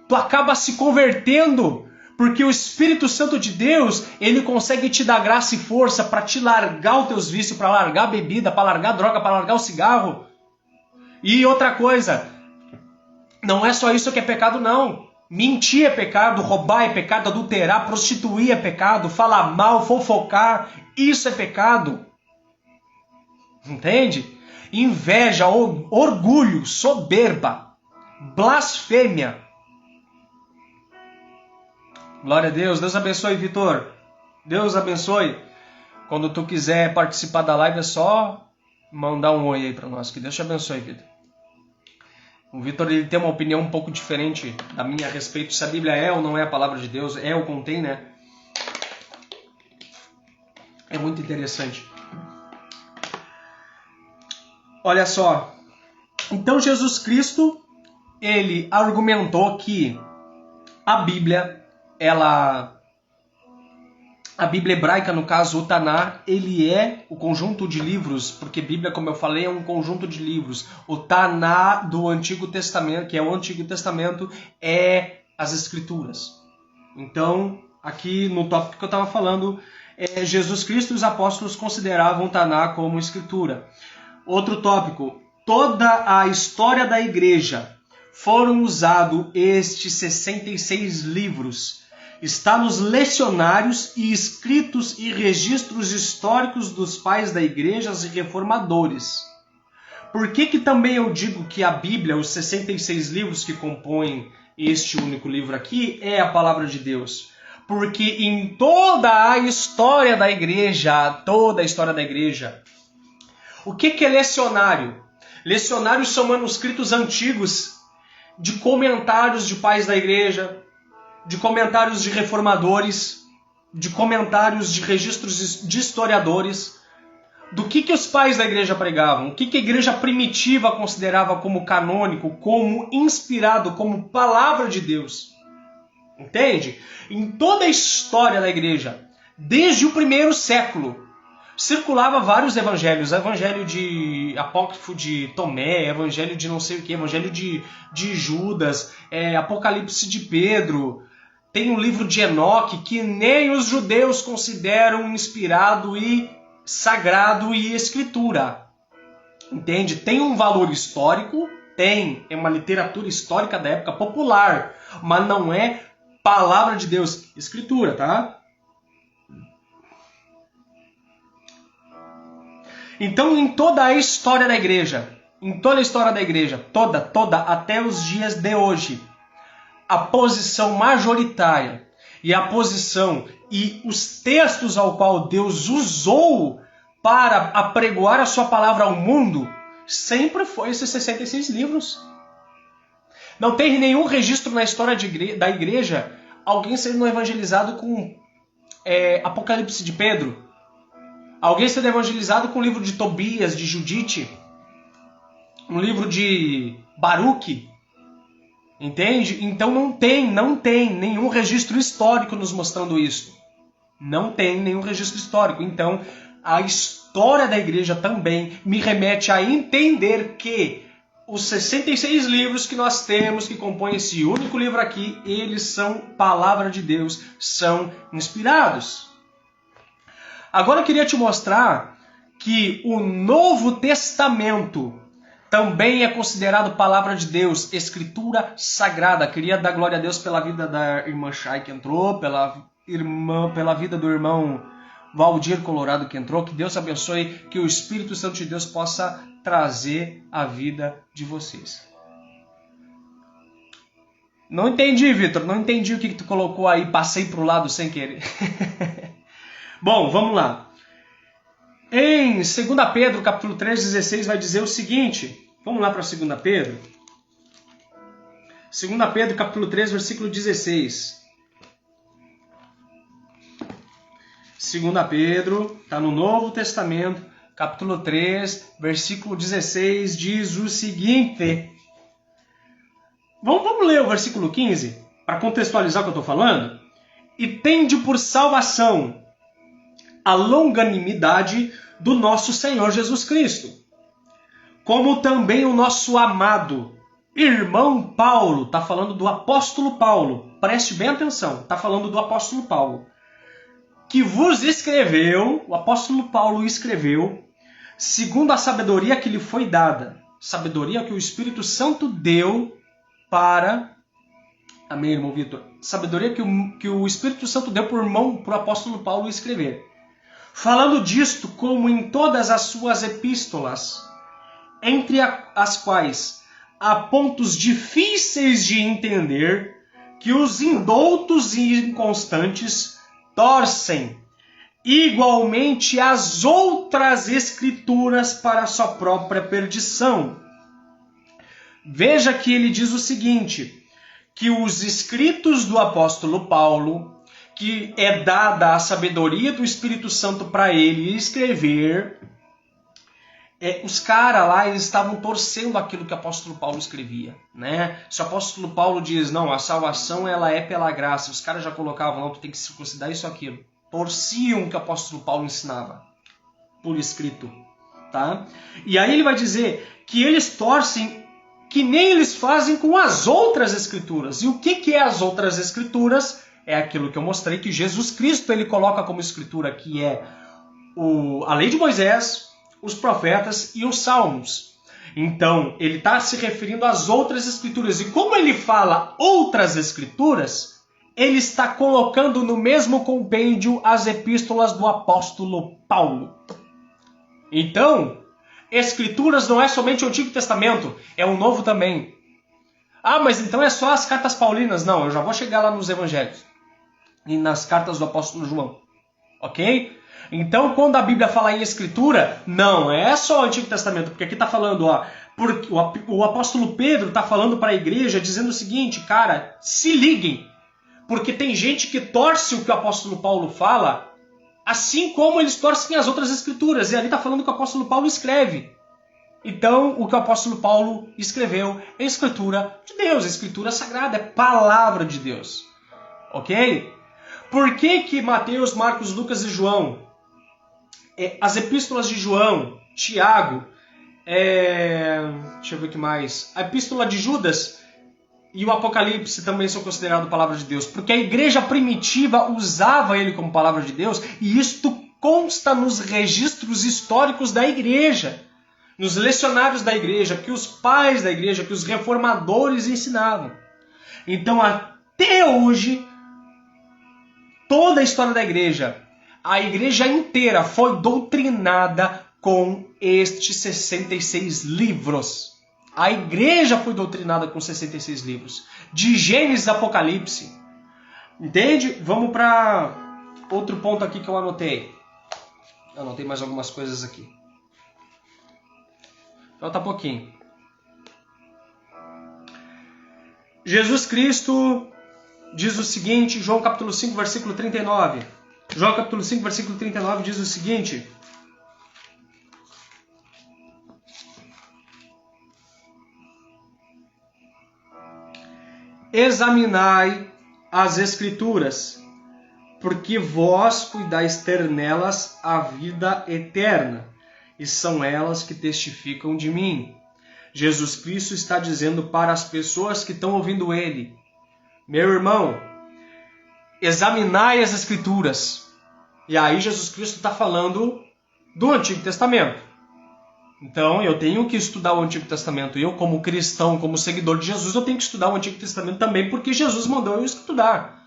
Tu acaba se convertendo. Porque o Espírito Santo de Deus, ele consegue te dar graça e força para te largar os teus vícios, para largar a bebida, para largar a droga, para largar o cigarro. E outra coisa, não é só isso que é pecado não. Mentir é pecado, roubar é pecado, adulterar, prostituir é pecado, falar mal, fofocar, isso é pecado. Entende? Inveja, orgulho, soberba, blasfêmia. Glória a Deus. Deus abençoe, Vitor. Deus abençoe. Quando tu quiser participar da live é só mandar um oi aí para nós. Que Deus te abençoe, Vitor. O Vitor ele tem uma opinião um pouco diferente da minha a respeito se a Bíblia é ou não é a palavra de Deus. É ou contém, né? É muito interessante. Olha só. Então Jesus Cristo, ele argumentou que a Bíblia, a Bíblia hebraica, no caso o Taná, ele é o conjunto de livros, porque Bíblia, como eu falei, é um conjunto de livros. O Taná do Antigo Testamento, que é o Antigo Testamento, é as Escrituras. Então, aqui no tópico que eu estava falando, Jesus Cristo e os apóstolos consideravam o Taná como Escritura. Outro tópico, toda a história da igreja foram usados estes 66 livros. Está nos lecionários e escritos e registros históricos dos pais da igreja e reformadores. Por que também eu digo que a Bíblia, os 66 livros que compõem este único livro aqui, é a palavra de Deus? Porque em toda a história da igreja, o que é lecionário? Lecionários são manuscritos antigos de comentários de pais da igreja, de comentários de reformadores, de comentários de registros de historiadores, do que os pais da igreja pregavam, o que a igreja primitiva considerava como canônico, como inspirado, como palavra de Deus. Entende? Em toda a história da igreja, desde o primeiro século, circulava vários evangelhos, evangelho de apócrifo de Tomé, evangelho de não sei o que, evangelho de Judas, Apocalipse de Pedro, tem um livro de Enoque que nem os judeus consideram inspirado e sagrado e escritura. Entende? Tem um valor histórico, é uma literatura histórica da época popular, mas não é palavra de Deus, escritura, tá? Então, em toda a história da igreja, toda, até os dias de hoje, a posição majoritária e a posição e os textos ao qual Deus usou para apregoar a sua palavra ao mundo, sempre foi esses 66 livros. Não tem nenhum registro na história da igreja alguém sendo evangelizado com Apocalipse de Pedro, alguém sendo evangelizado com o livro de Tobias, de Judite, um livro de Baruque. Entende? Então não tem nenhum registro histórico nos mostrando isso. Não tem nenhum registro histórico. Então a história da igreja também me remete a entender que os 66 livros que nós temos, que compõem esse único livro aqui, eles são palavra de Deus, são inspirados. Agora eu queria te mostrar que o Novo Testamento também é considerado palavra de Deus, escritura sagrada. Queria dar glória a Deus pela vida da irmã Chay que entrou, pela vida do irmão Valdir Colorado que entrou. Que Deus abençoe, que o Espírito Santo de Deus possa trazer a vida de vocês. Não entendi, Vitor, não entendi o que tu colocou aí, passei para o lado sem querer. Bom, vamos lá. Em 2 Pedro, capítulo 3, 16, vai dizer o seguinte. Vamos lá para 2 Pedro. 2 Pedro, capítulo 3, versículo 16. 2 Pedro, está no Novo Testamento, capítulo 3, versículo 16, diz o seguinte. Vamos ler o versículo 15, para contextualizar o que eu estou falando? E tende por salvação a longanimidade do nosso Senhor Jesus Cristo, como também o nosso amado irmão Paulo, está falando do apóstolo Paulo, preste bem atenção, está falando do apóstolo Paulo, que vos escreveu, o apóstolo Paulo escreveu, segundo a sabedoria que lhe foi dada, sabedoria que o Espírito Santo deu para... Amém, irmão Vitor? Sabedoria que o Espírito Santo deu por mão para o apóstolo Paulo escrever. Falando disto, como em todas as suas epístolas, entre as quais há pontos difíceis de entender, que os indoutos e inconstantes torcem igualmente as outras escrituras para a sua própria perdição. Veja que ele diz o seguinte, que os escritos do apóstolo Paulo, que é dada a sabedoria do Espírito Santo para ele escrever, os caras lá eles estavam torcendo aquilo que o apóstolo Paulo escrevia, né? Se o apóstolo Paulo diz, não, a salvação ela é pela graça, os caras já colocavam, não, tu tem que circuncidar isso ou aquilo. Torciam o que o apóstolo Paulo ensinava, por escrito, tá? E aí ele vai dizer que eles torcem que nem eles fazem com as outras escrituras. E o que é as outras escrituras? É aquilo que eu mostrei que Jesus Cristo ele coloca como escritura, que é a lei de Moisés, os profetas e os salmos. Então, ele está se referindo às outras escrituras. E como ele fala outras escrituras, ele está colocando no mesmo compêndio as epístolas do apóstolo Paulo. Então, escrituras não é somente o Antigo Testamento, é o Novo também. Ah, mas então é só as cartas paulinas? Não, eu já vou chegar lá nos evangelhos e nas cartas do apóstolo João. Ok? Então, quando a Bíblia fala em escritura, não é só o Antigo Testamento, porque aqui está falando, porque o apóstolo Pedro está falando para a igreja, dizendo o seguinte, cara, se liguem, porque tem gente que torce o que o apóstolo Paulo fala, assim como eles torcem as outras escrituras, e ali está falando que o apóstolo Paulo escreve. Então, o que o apóstolo Paulo escreveu é escritura de Deus, é escritura sagrada, é palavra de Deus. Ok? Por que Mateus, Marcos, Lucas e João, as epístolas de João, Tiago, deixa eu ver o que mais, a epístola de Judas e o Apocalipse também são considerados palavra de Deus? Porque a igreja primitiva usava ele como palavra de Deus, e isto consta nos registros históricos da igreja, nos lecionários da igreja, que os pais da igreja, que os reformadores ensinavam. Então, até hoje, toda a história da igreja, a igreja inteira foi doutrinada com estes 66 livros. A igreja foi doutrinada com 66 livros. De Gênesis a Apocalipse. Entende? Vamos para outro ponto aqui que eu anotei. Anotei mais algumas coisas aqui. Falta pouquinho. Jesus Cristo diz o seguinte, João capítulo 5, versículo 39. João capítulo 5, versículo 39 diz o seguinte. Examinai as Escrituras, porque vós cuidais ter nelas a vida eterna, e são elas que testificam de mim. Jesus Cristo está dizendo para as pessoas que estão ouvindo Ele: meu irmão, examinai as Escrituras. E aí Jesus Cristo está falando do Antigo Testamento. Então eu tenho que estudar o Antigo Testamento. Eu, como cristão, como seguidor de Jesus, eu tenho que estudar o Antigo Testamento também, porque Jesus mandou eu estudar.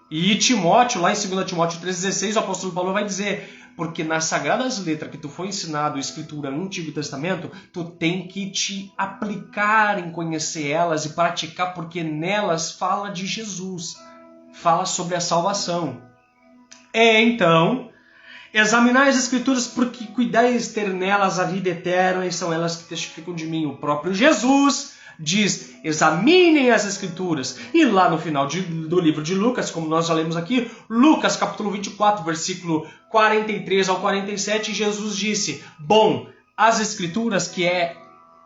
E Timóteo, lá em 2 Timóteo 3,16, o apóstolo Paulo vai dizer: porque nas sagradas letras que tu foi ensinado a Escritura no Antigo Testamento, tu tem que te aplicar em conhecer elas e praticar, porque nelas fala de Jesus, fala sobre a salvação. Então, examinai as Escrituras, porque cuidais ter nelas a vida eterna, e são elas que testificam de mim. O próprio Jesus diz: examinem as Escrituras. E lá no final do livro de Lucas, como nós já lemos aqui, Lucas capítulo 24, versículo 43 ao 47, Jesus disse: bom, as Escrituras, que é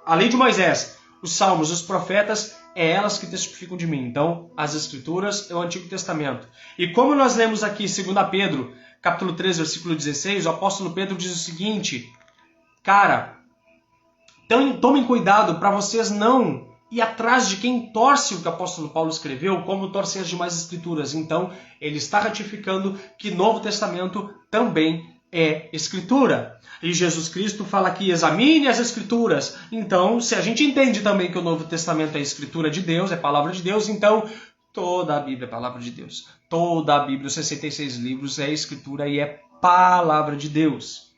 a lei de Moisés, os salmos, os profetas, é elas que testificam de mim. Então, as Escrituras é o Antigo Testamento. E como nós lemos aqui 2 Pedro capítulo 3, versículo 16, o apóstolo Pedro diz o seguinte: cara, tomem cuidado para vocês não ir atrás de quem torce o que o apóstolo Paulo escreveu, como torcem as demais escrituras. Então, ele está ratificando que Novo Testamento também é escritura. E Jesus Cristo fala aqui: examine as Escrituras. Então, se a gente entende também que o Novo Testamento é escritura de Deus, é palavra de Deus, então toda a Bíblia é palavra de Deus. Toda a Bíblia, os 66 livros, é escritura e é palavra de Deus.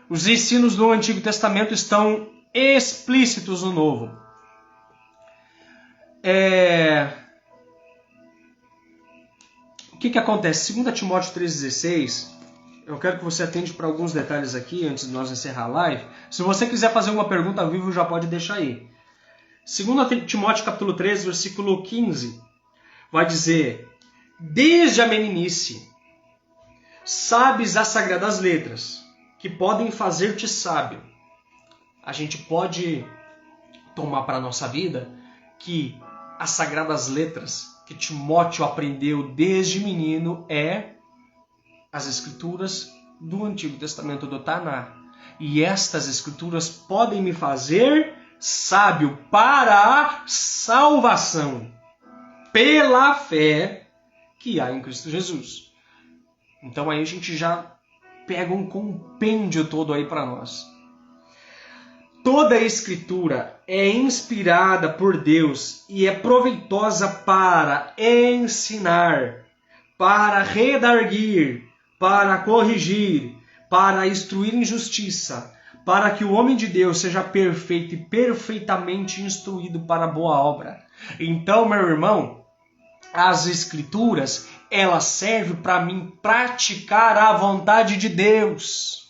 Os ensinos do Antigo Testamento estão explícitos no Novo. O que acontece? 2 Timóteo 3,16, eu quero que você atende para alguns detalhes aqui, antes de nós encerrar a live. Se você quiser fazer uma pergunta ao vivo, já pode deixar aí. 2 Timóteo capítulo 3, versículo 15, vai dizer: desde a meninice, sabes as sagradas letras, que podem fazer-te sábio. A gente pode tomar para a nossa vida que as sagradas letras que Timóteo aprendeu desde menino é as Escrituras do Antigo Testamento do Taná. E estas Escrituras podem me fazer sábio para a salvação pela fé que há em Cristo Jesus. Então aí a gente já pega um compêndio todo aí para nós. Toda a Escritura é inspirada por Deus e é proveitosa para ensinar, para redarguir, para corrigir, para instruir em justiça, para que o homem de Deus seja perfeito e perfeitamente instruído para a boa obra. Então, meu irmão, as Escrituras, elas servem para mim praticar a vontade de Deus.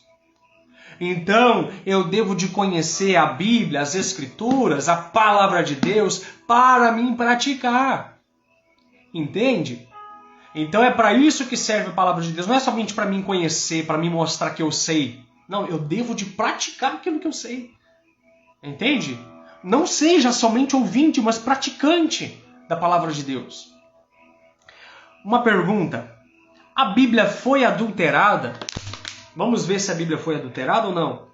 Então, eu devo de conhecer a Bíblia, as Escrituras, a palavra de Deus, para mim praticar. Entende? Então é para isso que serve a palavra de Deus. Não é somente para mim conhecer, para mim mostrar que eu sei. Não, eu devo de praticar aquilo que eu sei. Entende? Não seja somente ouvinte, mas praticante da palavra de Deus. Uma pergunta: a Bíblia foi adulterada? Vamos ver se a Bíblia foi adulterada ou não.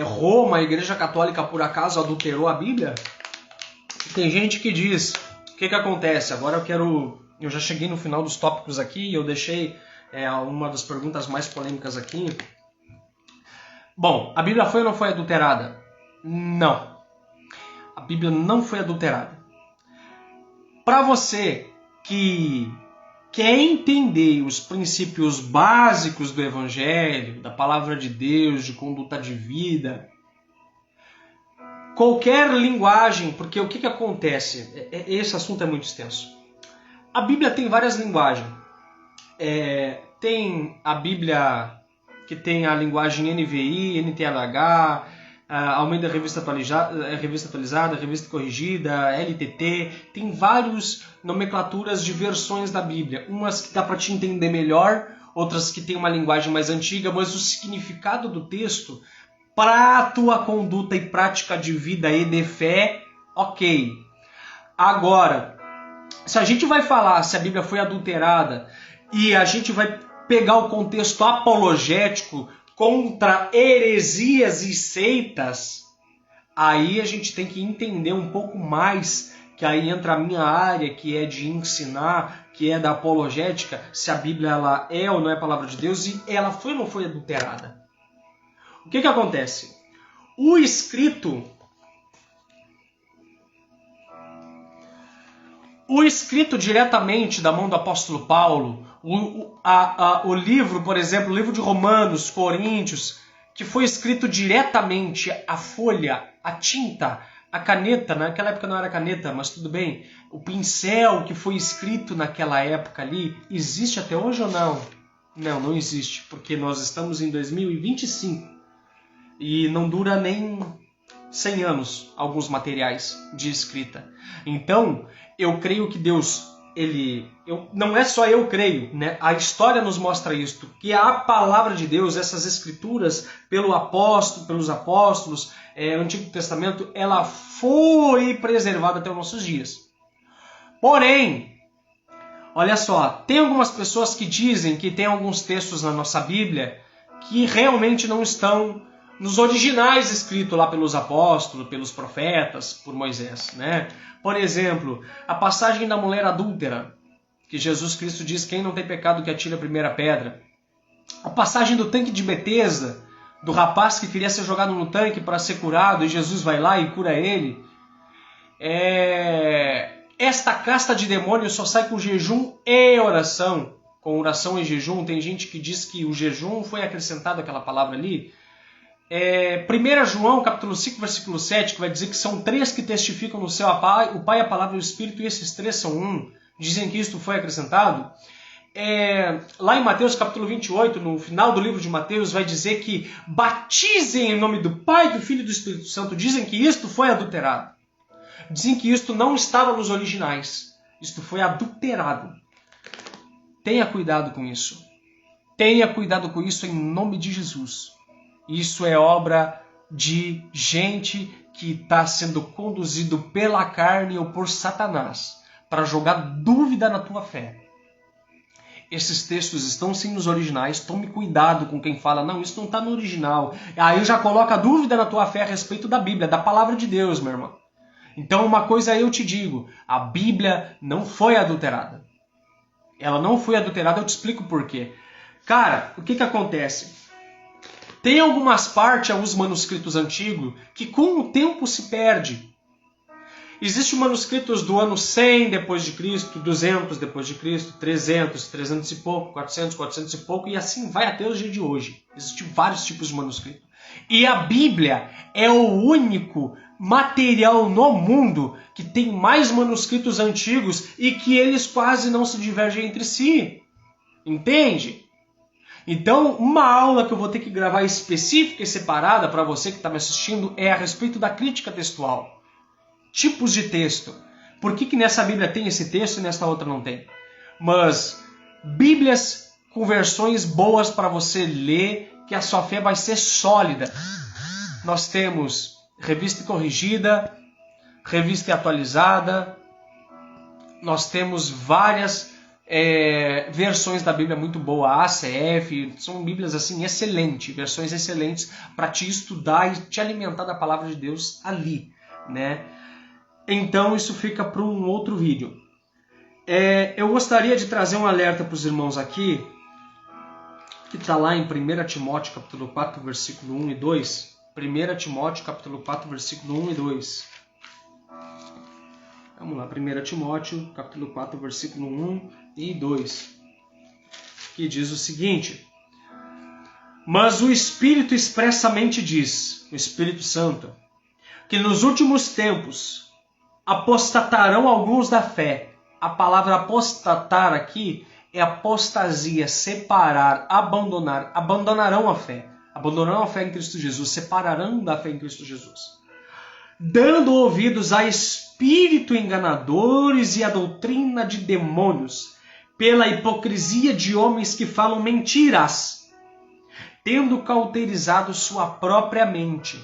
Roma, a Igreja Católica, por acaso adulterou a Bíblia? Tem gente que diz: o que acontece? Agora eu já cheguei no final dos tópicos aqui e eu deixei uma das perguntas mais polêmicas aqui. Bom, a Bíblia foi ou não foi adulterada? Não. A Bíblia não foi adulterada. Para você que quer entender os princípios básicos do Evangelho, da palavra de Deus, de conduta de vida, qualquer linguagem, porque o que acontece? Esse assunto é muito extenso. A Bíblia tem várias linguagens. Tem a Bíblia que tem a linguagem NVI, NTLH, Almeida Revista Atualizada, Revista Corrigida, LTT. Tem várias nomenclaturas de versões da Bíblia. Umas que dá para te entender melhor, outras que tem uma linguagem mais antiga, mas o significado do texto para a tua conduta e prática de vida e de fé, ok. Agora, se a gente vai falar se a Bíblia foi adulterada e a gente vai pegar o contexto apologético contra heresias e seitas, aí a gente tem que entender um pouco mais, que aí entra a minha área, que é de ensinar, que é da apologética, se a Bíblia ela é ou não é a palavra de Deus, e ela foi ou não foi adulterada. O que acontece? O escrito diretamente da mão do apóstolo Paulo, o livro, por exemplo, o livro de Romanos, Coríntios, que foi escrito diretamente, a folha, a tinta, a caneta, naquela época não era caneta, mas tudo bem, o pincel que foi escrito naquela época ali, existe até hoje ou não? Não, não existe, porque nós estamos em 2025 e não dura nem 100 anos alguns materiais de escrita. Então, eu creio que Deus, não é só eu creio, né? A história nos mostra isto, que a palavra de Deus, essas escrituras pelos apóstolos, Antigo Testamento, ela foi preservada até os nossos dias. Porém, olha só, tem algumas pessoas que dizem que tem alguns textos na nossa Bíblia que realmente não estão nos originais escritos lá pelos apóstolos, pelos profetas, por Moisés, né? Por exemplo, a passagem da mulher adúltera, que Jesus Cristo diz: quem não tem pecado que atire a primeira pedra. A passagem do tanque de Betesda, do rapaz que queria ser jogado no tanque para ser curado, e Jesus vai lá e cura ele. Esta casta de demônios só sai com jejum e oração. Com oração e jejum, tem gente que diz que o jejum foi acrescentado àquela palavra ali. 1 João, capítulo 5, versículo 7, que vai dizer que são 3 que testificam no céu, o Pai, a Palavra e o Espírito, e esses 3 são um. Dizem que isto foi acrescentado. Lá em Mateus, capítulo 28, no final do livro de Mateus, vai dizer que batizem em nome do Pai, do Filho e do Espírito Santo. Dizem que isto foi adulterado. Dizem que isto não estava nos originais. Isto foi adulterado. Tenha cuidado com isso. Tenha cuidado com isso em nome de Jesus. Isso é obra de gente que está sendo conduzido pela carne ou por Satanás para jogar dúvida na tua fé. Esses textos estão sim nos originais. Tome cuidado com quem fala: não, isso não está no original. Aí já coloca dúvida na tua fé a respeito da Bíblia, da palavra de Deus, meu irmão. Então uma coisa eu te digo: a Bíblia não foi adulterada. Ela não foi adulterada, eu te explico por quê. Cara, o que acontece? Tem algumas partes, alguns manuscritos antigos, que com o tempo se perde. Existem manuscritos do ano 100 depois de Cristo, 200 depois de Cristo, 300, 300 e pouco, 400, 400 e pouco, e assim vai até os dias de hoje. Existem vários tipos de manuscritos. E a Bíblia é o único material no mundo que tem mais manuscritos antigos e que eles quase não se divergem entre si. Entende? Então, uma aula que eu vou ter que gravar específica e separada para você que está me assistindo é a respeito da crítica textual. Tipos de texto. Por que nessa Bíblia tem esse texto e nessa outra não tem? Mas Bíblias com versões boas para você ler, que a sua fé vai ser sólida. Nós temos Revista Corrigida, Revista Atualizada, nós temos várias versões da Bíblia muito boa, a ACF, são Bíblias assim excelentes, versões excelentes para te estudar e te alimentar da palavra de Deus ali, né? Então isso fica para um outro vídeo. Eu gostaria de trazer um alerta para os irmãos aqui, que está lá em 1 Timóteo capítulo 4, versículo 1 e 2. 1 Timóteo capítulo 4, versículo 1 e 2. Vamos lá, 1 Timóteo capítulo 4, versículo 1 e 2. Que diz o seguinte: mas o Espírito expressamente diz, o Espírito Santo, que nos últimos tempos apostatarão alguns da fé. A palavra apostatar aqui é apostasia, separar, abandonar. Abandonarão a fé. Abandonarão a fé em Cristo Jesus. Separarão da fé em Cristo Jesus. Dando ouvidos a espírito enganadores e a doutrina de demônios, pela hipocrisia de homens que falam mentiras, tendo cauterizado sua própria mente.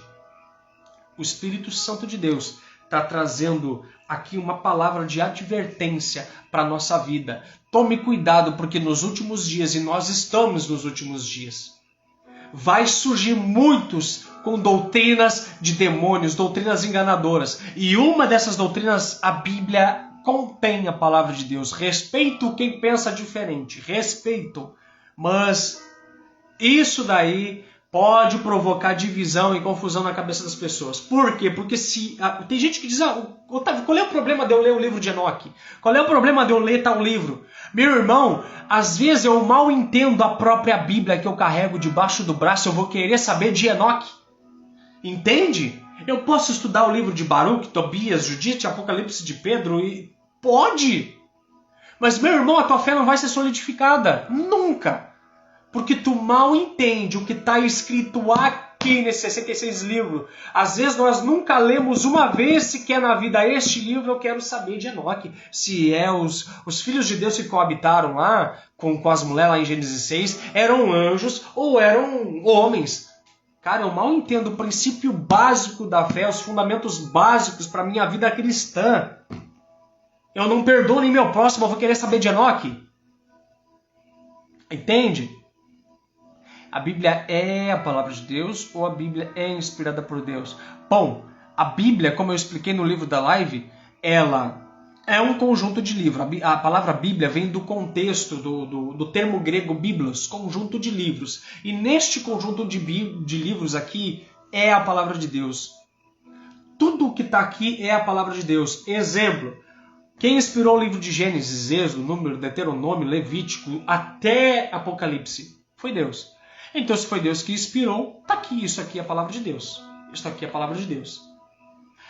O Espírito Santo de Deus está trazendo aqui uma palavra de advertência para a nossa vida. Tome cuidado, porque nos últimos dias, e nós estamos nos últimos dias, vai surgir muitos com doutrinas de demônios, doutrinas enganadoras. E uma dessas doutrinas, a Bíblia contém a palavra de Deus. Respeito quem pensa diferente, respeito. Mas isso daí pode provocar divisão e confusão na cabeça das pessoas. Por quê? Porque tem gente que diz, Otávio, qual é o problema de eu ler o livro de Enoque? Qual é o problema de eu ler tal livro? Meu irmão, às vezes eu mal entendo a própria Bíblia que eu carrego debaixo do braço, eu vou querer saber de Enoque. Entende? Eu posso estudar o livro de Baruque, Tobias, Judite, Apocalipse de Pedro e... Pode! Mas, meu irmão, a tua fé não vai ser solidificada. Nunca! Porque tu mal entende o que está escrito aqui nesses 66 livros. Às vezes nós nunca lemos uma vez sequer na vida este livro. Eu quero saber de Enoque. Se os filhos de Deus que coabitaram lá com as mulheres lá em Gênesis 6 eram anjos ou eram homens. Cara, eu mal entendo o princípio básico da fé, os fundamentos básicos para a minha vida cristã. Eu não perdoo nem meu próximo, eu vou querer saber de Enoque. Entende? A Bíblia é a palavra de Deus ou a Bíblia é inspirada por Deus? Bom, a Bíblia, como eu expliquei no livro da live, ela é um conjunto de livros. A palavra Bíblia vem do contexto, do termo grego biblos, conjunto de livros. E neste conjunto de livros aqui é a palavra de Deus. Tudo o que está aqui é a palavra de Deus. Exemplo, quem inspirou o livro de Gênesis, Êxodo, Número, Deuteronômio, Levítico, até Apocalipse? Foi Deus. Então, se foi Deus que inspirou, está aqui. Isso aqui é a palavra de Deus. Isso aqui é a palavra de Deus.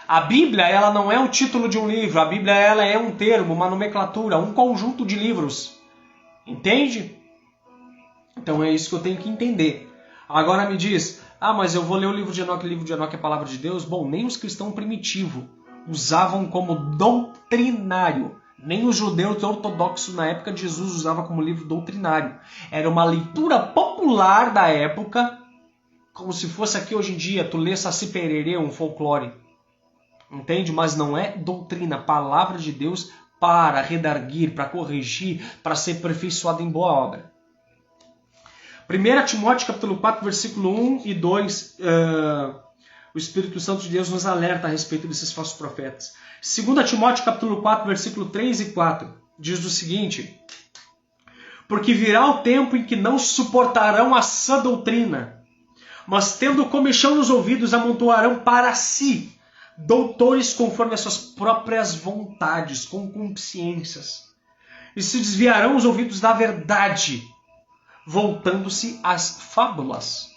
A Bíblia, ela não é o título de um livro. A Bíblia, ela é um termo, uma nomenclatura, um conjunto de livros. Entende? Então, é isso que eu tenho que entender. Agora me diz, mas eu vou ler o livro de Enoque é a palavra de Deus? Bom, nem os cristãos primitivos usavam como doutrinário. Nem os judeus ortodoxos na época de Jesus usava como livro doutrinário. Era uma leitura popular da época, como se fosse aqui hoje em dia, tu lê Saci Pererê, um folclore. Entende? Mas não é doutrina, palavra de Deus para redarguir, para corrigir, para ser aperfeiçoado em boa obra. 1 Timóteo capítulo 4, versículo 1 e 2, o Espírito Santo de Deus nos alerta a respeito desses falsos profetas. 2 Timóteo capítulo 4, versículo 3 e 4, diz o seguinte: porque virá o tempo em que não suportarão a sã doutrina, mas tendo comichão nos ouvidos, amontoarão para si doutores conforme as suas próprias vontades, concupiscências, e se desviarão os ouvidos da verdade, voltando-se às fábulas.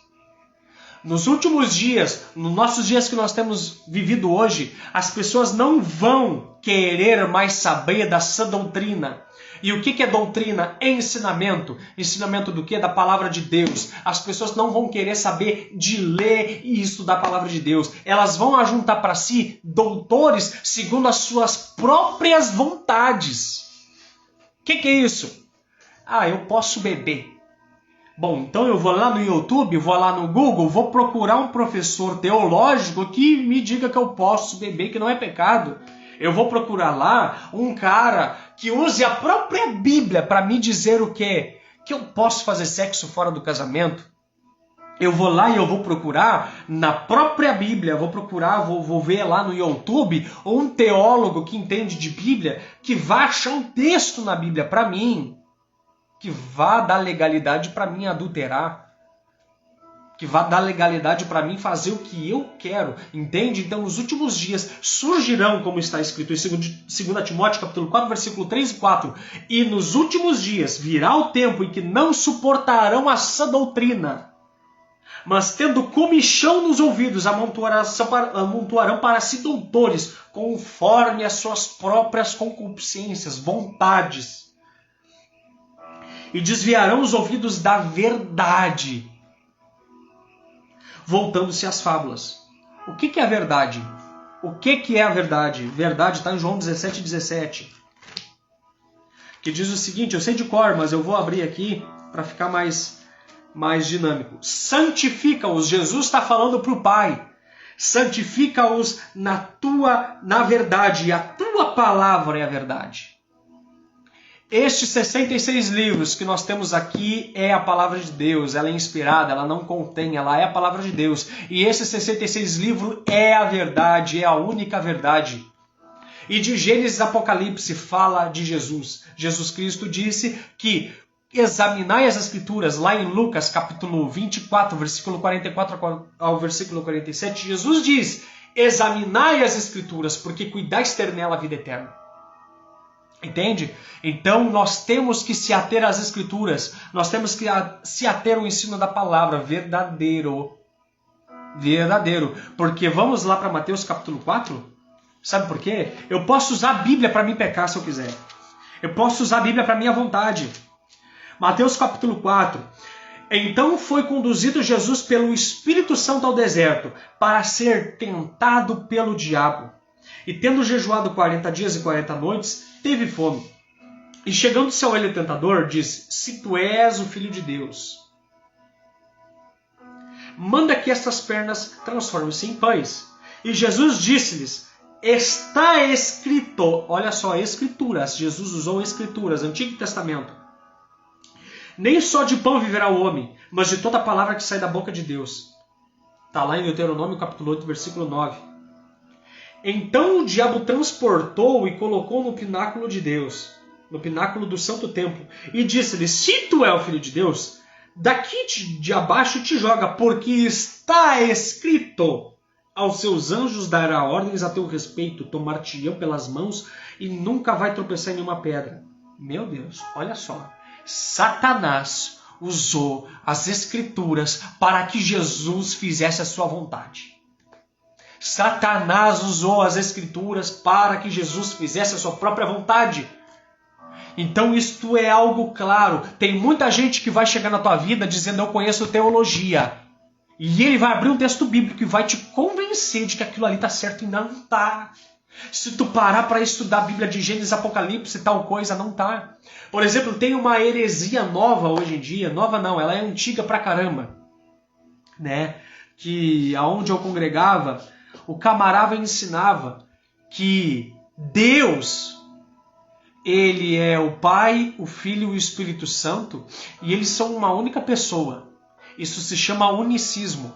Nos últimos dias, nos nossos dias que nós temos vivido hoje, as pessoas não vão querer mais saber da sã doutrina. E o que é doutrina? É ensinamento. Ensinamento do quê? Da palavra de Deus. As pessoas não vão querer saber de ler e estudar a palavra de Deus. Elas vão ajuntar para si doutores segundo as suas próprias vontades. O que é isso? Eu posso beber. Bom, então eu vou lá no YouTube, vou lá no Google, vou procurar um professor teológico que me diga que eu posso beber, que não é pecado. Eu vou procurar lá um cara que use a própria Bíblia para me dizer o quê? Que eu posso fazer sexo fora do casamento. Eu vou lá e eu vou procurar na própria Bíblia, vou ver lá no YouTube um teólogo que entende de Bíblia, que vai achar um texto na Bíblia para mim, que vá dar legalidade para mim adulterar, que vá dar legalidade para mim fazer o que eu quero, entende? Então, nos últimos dias surgirão, como está escrito em 2 Timóteo, capítulo 4, versículo 3 e 4, e nos últimos dias virá o tempo em que não suportarão a sã doutrina, mas tendo comichão nos ouvidos, amontoarão para si doutores, conforme as suas próprias concupiscências, vontades, e desviarão os ouvidos da verdade, voltando-se às fábulas. O que é a verdade? O que é a verdade? Verdade está em João 17:17. Que diz o seguinte, eu sei de cor, mas eu vou abrir aqui para ficar mais dinâmico. Santifica-os. Jesus está falando para o Pai. Santifica-os na verdade, e a tua palavra é a verdade. Estes 66 livros que nós temos aqui é a palavra de Deus, ela é inspirada, ela não contém, ela é a palavra de Deus. E esses 66 livros é a verdade, é a única verdade. E de Gênesis a Apocalipse fala de Jesus. Jesus Cristo disse que examinai as Escrituras, lá em Lucas capítulo 24, versículo 44 ao versículo 47, Jesus diz, examinai as Escrituras, porque cuidais ter nela a vida eterna. Entende? Então nós temos que se ater às Escrituras, nós temos que se ater ao ensino da palavra, verdadeiro. Verdadeiro. Porque vamos lá para Mateus capítulo 4? Sabe por quê? Eu posso usar a Bíblia para me pecar se eu quiser. Eu posso usar a Bíblia para minha vontade. Mateus capítulo 4. Então foi conduzido Jesus pelo Espírito Santo ao deserto, para ser tentado pelo diabo. E tendo jejuado 40 dias e 40 noites, teve fome. E chegando-se ao ele tentador, disse, se tu és o Filho de Deus, manda que estas pernas transformem-se em pães. E Jesus disse-lhes, está escrito, olha só, escrituras, Jesus usou escrituras, Antigo Testamento. Nem só de pão viverá o homem, mas de toda a palavra que sai da boca de Deus. Está lá em Deuteronômio capítulo 8, versículo 9. Então o diabo transportou e colocou no pináculo de Deus, no pináculo do santo templo, e disse-lhe, se tu é o Filho de Deus, daqui de abaixo te joga, porque está escrito, aos seus anjos dará ordens a teu respeito, tomar-te-ão pelas mãos e nunca vai tropeçar em nenhuma pedra. Meu Deus, olha só, Satanás usou as Escrituras para que Jesus fizesse a sua vontade. Satanás usou as Escrituras para que Jesus fizesse a sua própria vontade. Então isto é algo claro. Tem muita gente que vai chegar na tua vida dizendo eu conheço teologia. E ele vai abrir um texto bíblico e vai te convencer de que aquilo ali está certo e não está. Se tu parar para estudar a Bíblia de Gênesis, Apocalipse, tal coisa, não está. Por exemplo, tem uma heresia nova hoje em dia. Nova não, ela é antiga pra caramba. Né? Que aonde eu congregava, o camarada ensinava que Deus, ele é o Pai, o Filho e o Espírito Santo, e eles são uma única pessoa. Isso se chama unicismo.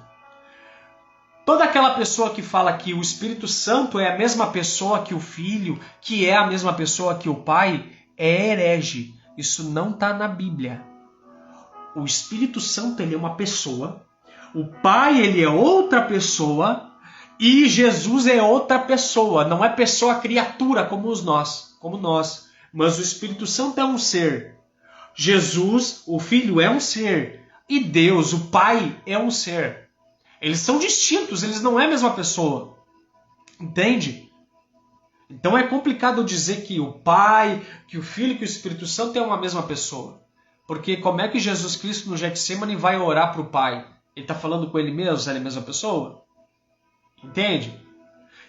Toda aquela pessoa que fala que o Espírito Santo é a mesma pessoa que o Filho, que é a mesma pessoa que o Pai, é herege. Isso não está na Bíblia. O Espírito Santo ele é uma pessoa, o Pai ele é outra pessoa, e Jesus é outra pessoa, não é pessoa criatura como nós, mas o Espírito Santo é um ser. Jesus, o Filho, é um ser. E Deus, o Pai, é um ser. Eles são distintos, eles não é a mesma pessoa. Entende? Então é complicado dizer que o Pai, que o Filho e que o Espírito Santo é uma mesma pessoa. Porque como é que Jesus Cristo no Getsemane vai orar para o Pai? Ele está falando com ele mesmo, ele é a mesma pessoa? Entende?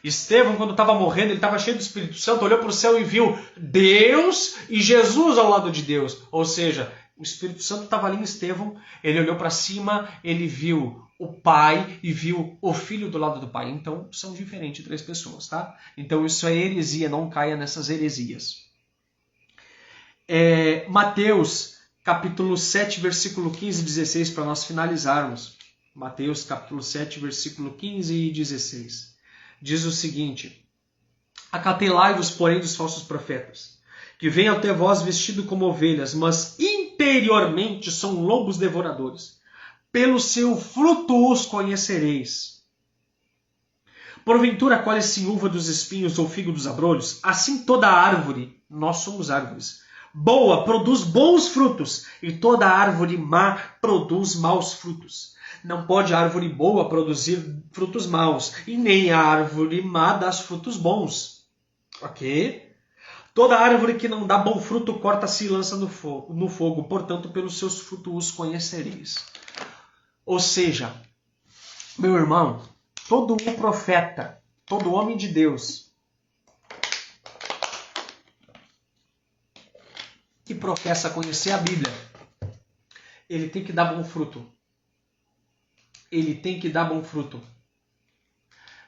Estevão, quando estava morrendo, ele estava cheio do Espírito Santo, olhou para o céu e viu Deus e Jesus ao lado de Deus. Ou seja, o Espírito Santo estava ali em Estevão, ele olhou para cima, ele viu o Pai e viu o Filho do lado do Pai. Então, são diferentes três pessoas, tá? Então, isso é heresia, não caia nessas heresias. Mateus, capítulo 7, versículo 15 e 16, para nós finalizarmos. Mateus, capítulo 7, versículo 15 e 16. Diz o seguinte: acautelai-vos, porém, dos falsos profetas, que vêm até vós vestidos como ovelhas, mas interiormente são lobos devoradores. Pelo seu fruto os conhecereis. Porventura colhe-se uva dos espinhos ou figo dos abrolhos? Assim toda árvore, nós somos árvores, boa produz bons frutos, e toda árvore má produz maus frutos. Não pode a árvore boa produzir frutos maus, e nem a árvore má dá frutos bons. Ok? Toda árvore que não dá bom fruto corta-se e lança no fogo. Portanto, pelos seus frutos os conhecereis. Ou seja, meu irmão, todo um profeta, todo homem de Deus que professa conhecer a Bíblia, ele tem que dar bom fruto. Ele tem que dar bom fruto.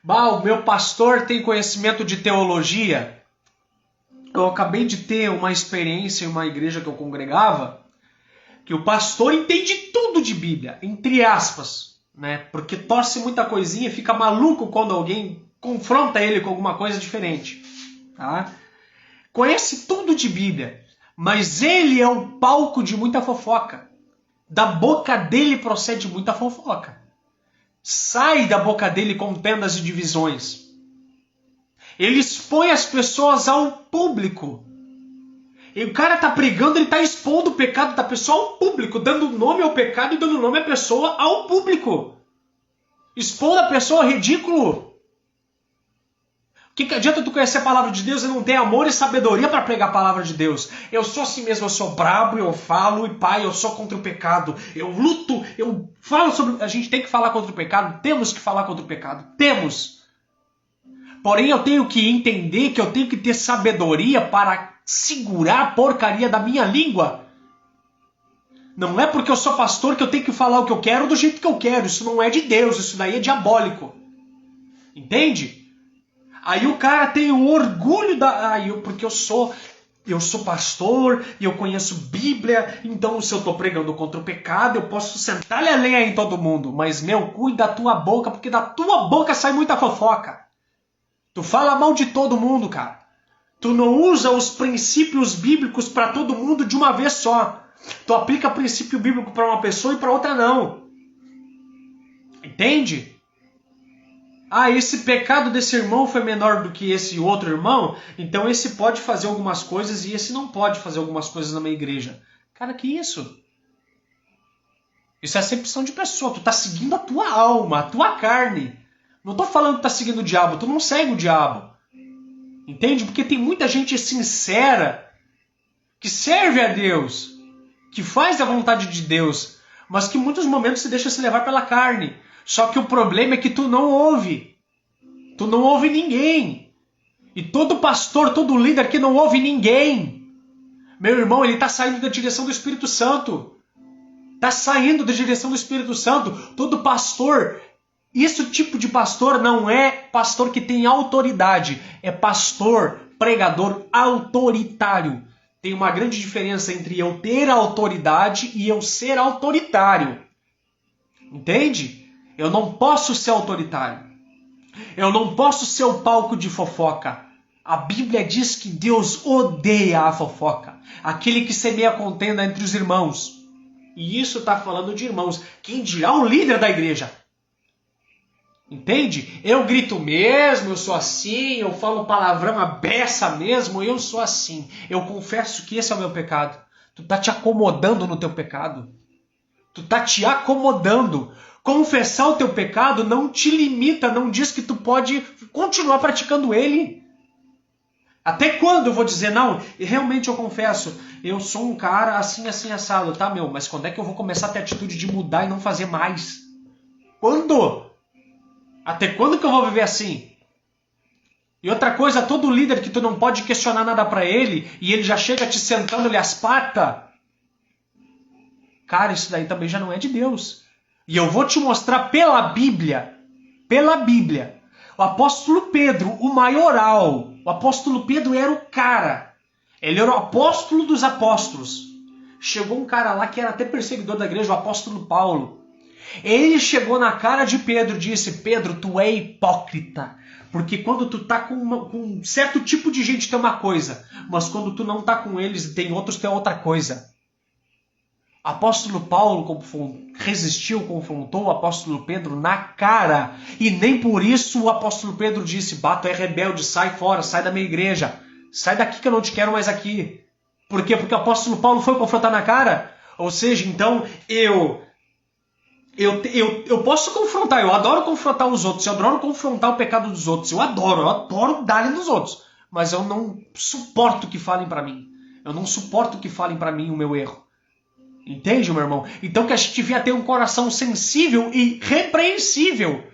O meu pastor tem conhecimento de teologia. Eu acabei de ter uma experiência em uma igreja que eu congregava, que o pastor entende tudo de Bíblia, entre aspas, né? Porque torce muita coisinha e fica maluco quando alguém confronta ele com alguma coisa diferente. Tá? Conhece tudo de Bíblia, mas ele é o palco de muita fofoca. Da boca dele procede muita fofoca. Sai da boca dele contendas e divisões. Ele expõe as pessoas ao público. E o cara tá pregando, ele tá expondo o pecado da pessoa ao público, dando nome ao pecado e dando nome à pessoa ao público. Expondo a pessoa ao ridículo. O que adianta tu conhecer a palavra de Deus e não ter amor e sabedoria para pregar a palavra de Deus? Eu sou assim mesmo, eu sou brabo, eu falo, e pai, eu sou contra o pecado. Eu luto, eu falo sobre... A gente tem que falar contra o pecado, temos que falar contra o pecado, temos. Porém, eu tenho que entender que eu tenho que ter sabedoria para segurar a porcaria da minha língua. Não é porque eu sou pastor que eu tenho que falar o que eu quero do jeito que eu quero. Isso não é de Deus, isso daí é diabólico. Entende? Aí o cara tem o orgulho porque eu sou pastor e eu conheço Bíblia, então se eu estou pregando contra o pecado, eu posso sentar-lhe a lenha em todo mundo. Mas, cuida da tua boca, porque da tua boca sai muita fofoca. Tu fala mal de todo mundo, cara. Tu não usa os princípios bíblicos para todo mundo de uma vez só. Tu aplica princípio bíblico para uma pessoa e para outra não. Entende? Esse pecado desse irmão foi menor do que esse outro irmão, então esse pode fazer algumas coisas e esse não pode fazer algumas coisas na minha igreja. Cara, que isso? Isso é acepção de pessoa. Tu tá seguindo a tua alma, a tua carne. Não tô falando que tu tá seguindo o diabo, tu não segue o diabo. Entende? Porque tem muita gente sincera que serve a Deus, que faz a vontade de Deus, mas que em muitos momentos se deixa se levar pela carne. Só que o problema é que tu não ouve. Tu não ouve ninguém. E todo pastor, todo líder que não ouve ninguém, meu irmão, ele está saindo da direção do Espírito Santo. Está saindo da direção do Espírito Santo. Todo pastor, esse tipo de pastor não é pastor que tem autoridade. É pastor, pregador autoritário. Tem uma grande diferença entre eu ter autoridade e eu ser autoritário. Entende? Eu não posso ser autoritário. Eu não posso ser o palco de fofoca. A Bíblia diz que Deus odeia a fofoca. Aquele que semeia contenda entre os irmãos. E isso está falando de irmãos. Quem dirá o líder da igreja? Entende? Eu grito mesmo, eu sou assim, eu falo palavrão a beça mesmo, eu sou assim. Eu confesso que esse é o meu pecado. Tu está te acomodando no teu pecado. Tu está te acomodando. Confessar o teu pecado não te limita, não diz que tu pode continuar praticando ele. Até quando eu vou dizer, não, realmente eu confesso, eu sou um cara assim, assim, assado, tá, mas quando é que eu vou começar a ter atitude de mudar e não fazer mais? Quando? Até quando que eu vou viver assim? E outra coisa, todo líder que tu não pode questionar nada pra ele, e ele já chega te sentando-lhe as patas, cara, isso daí também já não é de Deus. E eu vou te mostrar pela Bíblia, o apóstolo Pedro, o maioral, o apóstolo Pedro era o cara, ele era o apóstolo dos apóstolos. Chegou um cara lá que era até perseguidor da igreja, o apóstolo Paulo. Ele chegou na cara de Pedro e disse, Pedro, tu é hipócrita, porque quando tu tá com um certo tipo de gente tem uma coisa, mas quando tu não tá com eles e tem outros tem outra coisa. Apóstolo Paulo resistiu, confrontou o apóstolo Pedro na cara. E nem por isso o apóstolo Pedro disse, tu é rebelde, sai fora, sai da minha igreja. Sai daqui que eu não te quero mais aqui. Por quê? Porque o apóstolo Paulo foi confrontar na cara. Ou seja, então eu posso confrontar, eu adoro confrontar os outros, eu adoro confrontar o pecado dos outros, eu adoro dar-lhe nos outros. Mas eu não suporto que falem para mim. Eu não suporto que falem para mim o meu erro. Entende, meu irmão? Então que a gente devia ter um coração sensível e repreensível.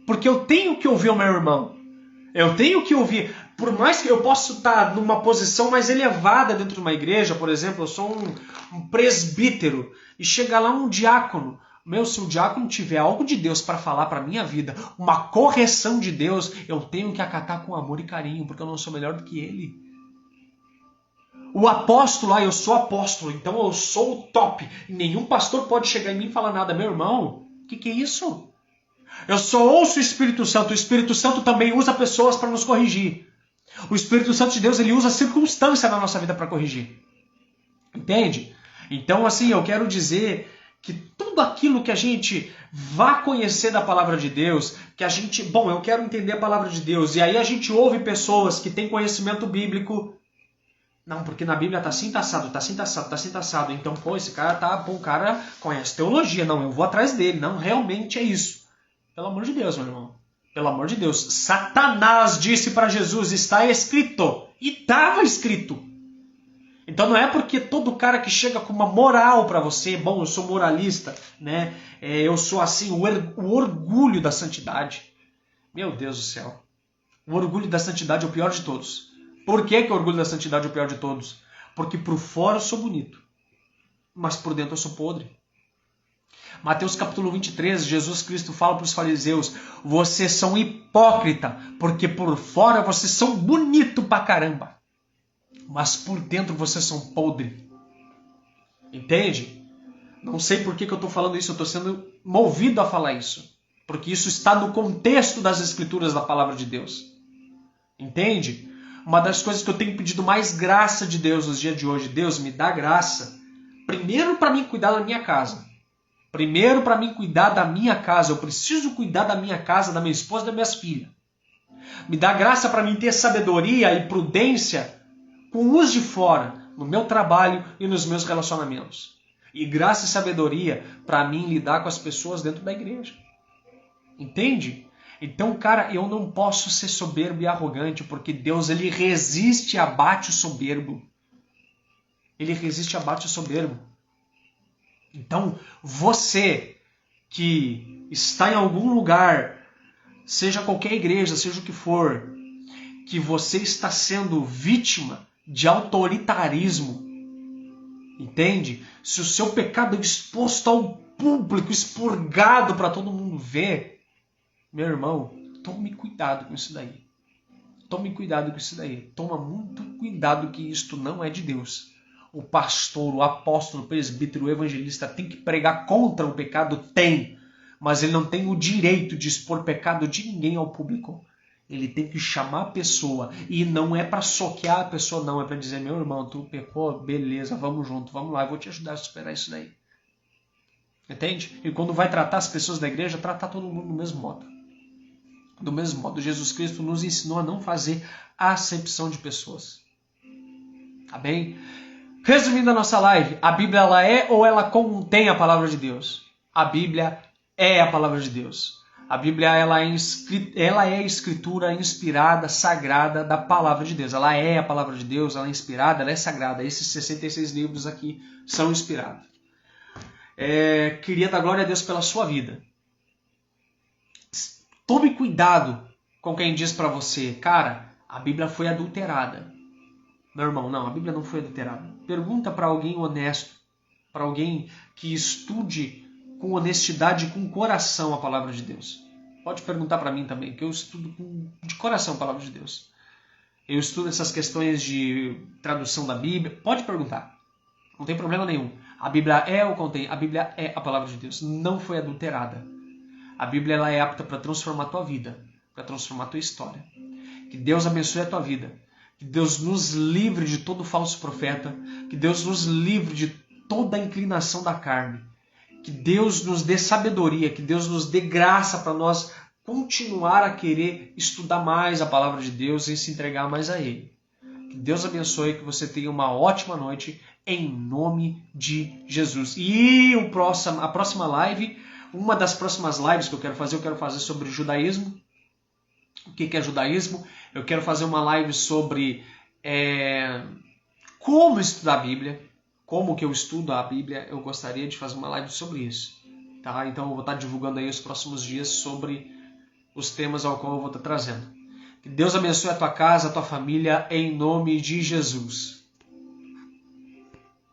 Porque eu tenho que ouvir o meu irmão. Eu tenho que ouvir. Por mais que eu possa estar numa posição mais elevada dentro de uma igreja, por exemplo, eu sou um presbítero, e chega lá um diácono Se o diácono tiver algo de Deus para falar para a minha vida, uma correção de Deus, eu tenho que acatar com amor e carinho, porque eu não sou melhor do que ele. O apóstolo, eu sou apóstolo, então eu sou o top. Nenhum pastor pode chegar em mim e falar nada. Meu irmão, o que é isso? Eu só ouço o Espírito Santo. O Espírito Santo também usa pessoas para nos corrigir. O Espírito Santo de Deus, ele usa circunstância na nossa vida para corrigir. Entende? Então, assim, eu quero dizer que tudo aquilo que a gente vá conhecer da palavra de Deus, que a gente, eu quero entender a palavra de Deus, e aí a gente ouve pessoas que têm conhecimento bíblico. Não, porque na Bíblia tá assim, tá assado, tá assim, tá assado, tá assim, tá assado. Então, esse cara tá bom, o cara conhece teologia. Não, eu vou atrás dele. Não, realmente é isso. Pelo amor de Deus, meu irmão. Pelo amor de Deus. Satanás disse para Jesus, está escrito. E estava escrito. Então não é porque todo cara que chega com uma moral para você, eu sou moralista, né? Eu sou assim, o orgulho da santidade. Meu Deus do céu. O orgulho da santidade é o pior de todos. Por que o orgulho da santidade é o pior de todos? Porque por fora eu sou bonito, mas por dentro eu sou podre. Mateus capítulo 23, Jesus Cristo fala para os fariseus, vocês são hipócritas, porque por fora vocês são bonitos pra caramba, mas por dentro vocês são podres. Entende? Não sei por que eu estou falando isso, eu estou sendo movido a falar isso, porque isso está no contexto das Escrituras da Palavra de Deus. Entende? Uma das coisas que eu tenho pedido mais graça de Deus nos dias de hoje, Deus me dá graça, primeiro para mim cuidar da minha casa. Primeiro para mim cuidar da minha casa, eu preciso cuidar da minha casa, da minha esposa e das minhas filhas. Me dá graça para mim ter sabedoria e prudência com os de fora, no meu trabalho e nos meus relacionamentos. E graça e sabedoria para mim lidar com as pessoas dentro da igreja. Entende? Então, cara, eu não posso ser soberbo e arrogante, porque Deus, ele resiste e abate o soberbo. Ele resiste e abate o soberbo. Então, você que está em algum lugar, seja qualquer igreja, seja o que for, que você está sendo vítima de autoritarismo, entende? Se o seu pecado é exposto ao público, expurgado para todo mundo ver, meu irmão, tome cuidado com isso daí. Tome cuidado com isso daí. Toma muito cuidado que isto não é de Deus. O pastor, o apóstolo, o presbítero, o evangelista tem que pregar contra o pecado? Tem. Mas ele não tem o direito de expor pecado de ninguém ao público. Ele tem que chamar a pessoa. E não é para soquear a pessoa, não. É para dizer, meu irmão, tu pecou? Beleza, vamos junto, vamos lá. Eu vou te ajudar a superar isso daí. Entende? E quando vai tratar as pessoas da igreja, tratar todo mundo do mesmo modo. Do mesmo modo, Jesus Cristo nos ensinou a não fazer acepção de pessoas. Tá bem? Resumindo a nossa live, a Bíblia ela é ou ela contém a palavra de Deus? A Bíblia é a palavra de Deus. A Bíblia ela é a escritura inspirada, sagrada da palavra de Deus. Ela é a palavra de Deus, ela é inspirada, ela é sagrada. Esses 66 livros aqui são inspirados. Queria dar glória a Deus pela sua vida. Tome cuidado com quem diz para você, cara, a Bíblia foi adulterada. Meu irmão, não, a Bíblia não foi adulterada. Pergunta para alguém honesto, para alguém que estude com honestidade e com coração a palavra de Deus. Pode perguntar para mim também, que eu estudo de coração a palavra de Deus. Eu estudo essas questões de tradução da Bíblia. Pode perguntar, não tem problema nenhum. A Bíblia é ou contém? A Bíblia é a palavra de Deus, não foi adulterada. A Bíblia ela é apta para transformar a tua vida, para transformar a tua história. Que Deus abençoe a tua vida. Que Deus nos livre de todo falso profeta. Que Deus nos livre de toda a inclinação da carne. Que Deus nos dê sabedoria. Que Deus nos dê graça para nós continuar a querer estudar mais a palavra de Deus e se entregar mais a Ele. Que Deus abençoe, que você tenha uma ótima noite em nome de Jesus. E a próxima live... Uma das próximas lives que eu quero fazer sobre judaísmo. O que é judaísmo? Eu quero fazer uma live sobre como estudar a Bíblia. Como que eu estudo a Bíblia. Eu gostaria de fazer uma live sobre isso. Tá? Então eu vou estar divulgando aí os próximos dias sobre os temas ao qual eu vou estar trazendo. Que Deus abençoe a tua casa, a tua família, em nome de Jesus.